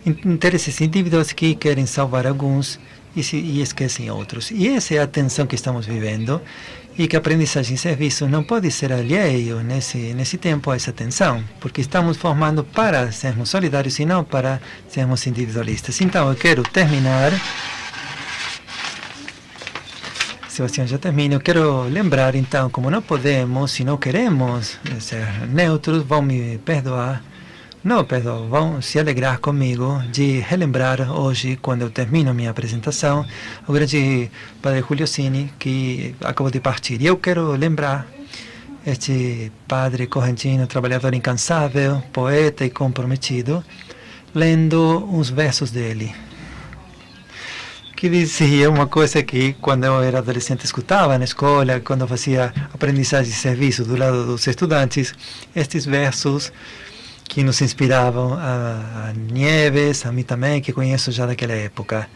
Interesses individuais que querem salvar alguns e esquecem outros. E essa é a tensão que estamos vivendo, e que a aprendizagem em serviço não pode ser alheio nesse tempo a essa tensão, porque estamos formando para sermos solidários e não para sermos individualistas. Então, eu quero terminar. Sebastião já termina. Eu quero lembrar, então, como não podemos, se não queremos ser neutros, vão me perdoar. Não, perdão, vão se alegrar comigo de relembrar hoje, quando eu termino minha apresentação, o grande Padre Julio Cini, que acabou de partir. E eu quero lembrar este padre correntino, trabalhador incansável, poeta e comprometido, lendo uns versos dele, que dizia uma coisa que, quando eu era adolescente, escutava na escola, quando eu fazia aprendizagem de serviço do lado dos estudantes, estes versos que nos inspiravam a Nieves, a mim também, que conheço já daquela época.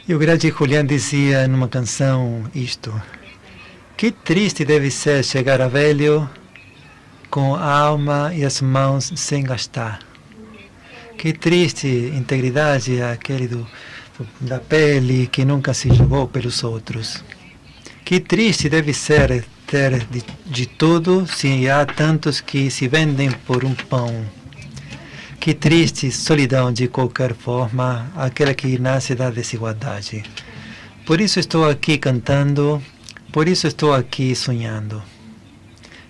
E o grande Julián dizia numa canção isto: que triste deve ser chegar a velho com a alma e as mãos sem gastar. Que triste integridade é aquele da pele que nunca se jogou pelos outros. Que triste deve ser ter de tudo se há tantos que se vendem por um pão. Que triste solidão de qualquer forma, aquela que nasce da desigualdade. Por isso estou aqui cantando, por isso estou aqui sonhando.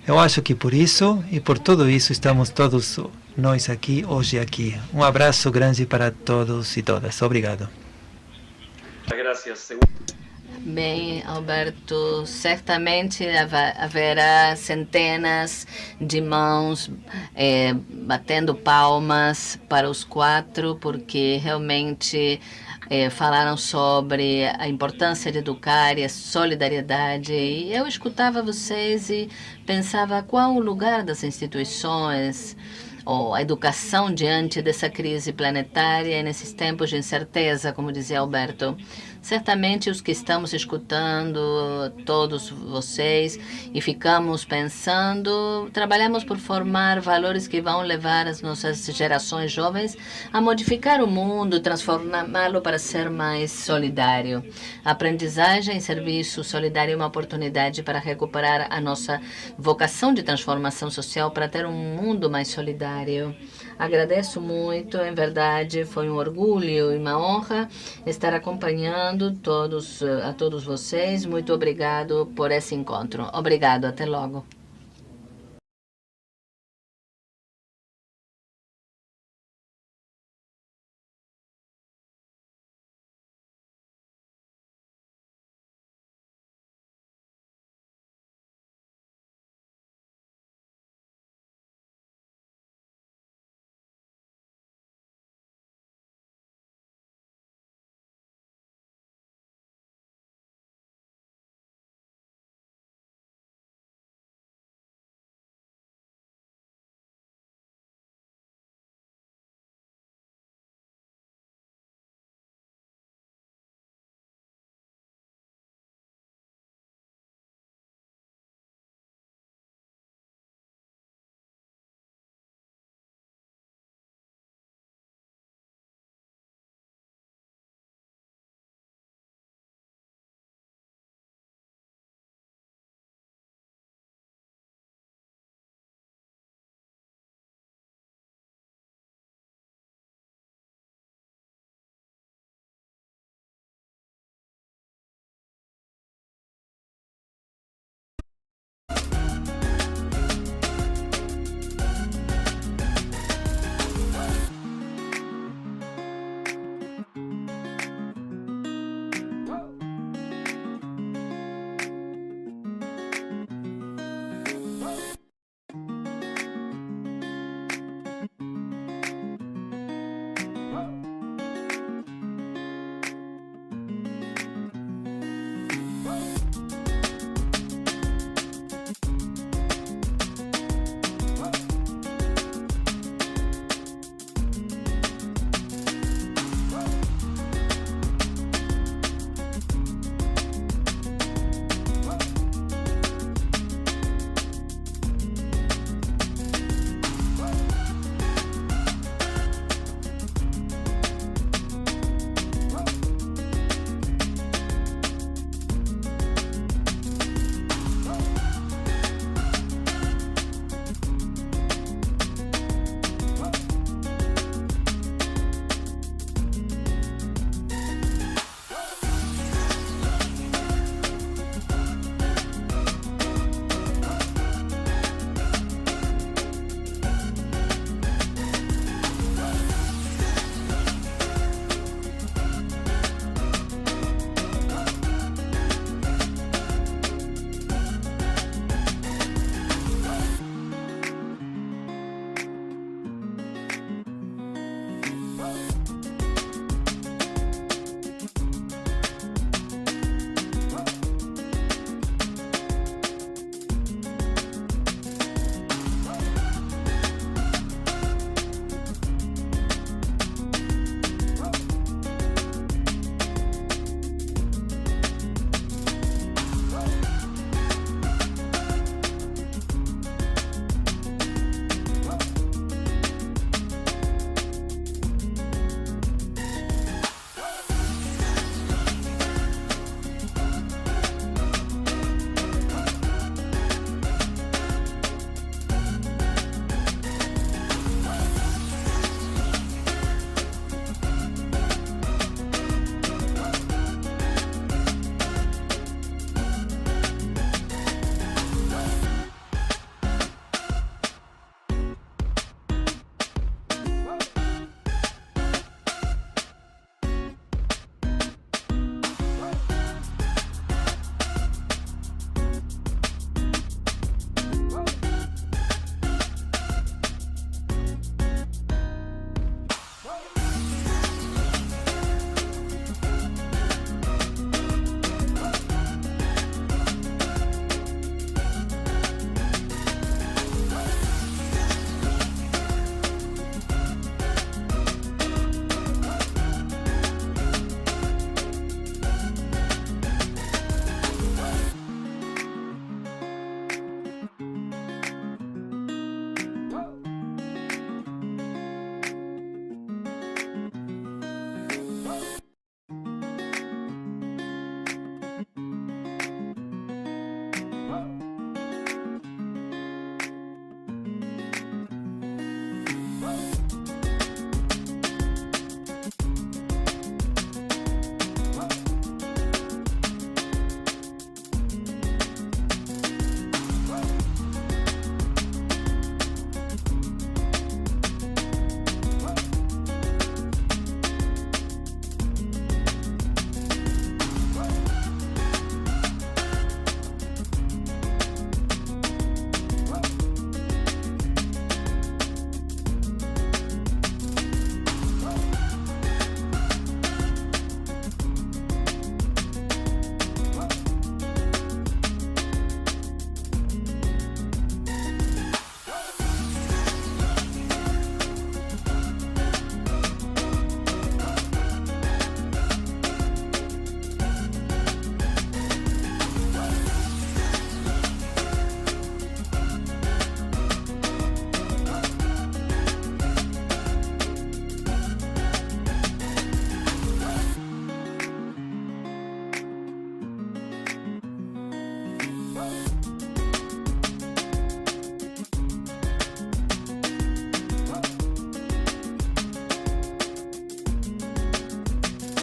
Eu acho que por isso e por tudo isso estamos todos nós aqui, hoje aqui. Um abraço grande para todos e todas. Obrigado. Bem, Alberto, certamente haverá centenas de mãos batendo palmas para os 4, porque realmente falaram sobre a importância de educar e a solidariedade. E eu escutava vocês e pensava qual o lugar das instituições ou a educação diante dessa crise planetária e nesses tempos de incerteza, como dizia Alberto. Certamente os que estamos escutando, todos vocês, e ficamos pensando, trabalhamos por formar valores que vão levar as nossas gerações jovens a modificar o mundo, transformá-lo para ser mais solidário. A aprendizagem e serviço solidário é uma oportunidade para recuperar a nossa vocação de transformação social para ter um mundo mais solidário. Agradeço muito, em verdade, foi um orgulho e uma honra estar acompanhando a todos vocês. Muito obrigado por esse encontro. Obrigado, até logo.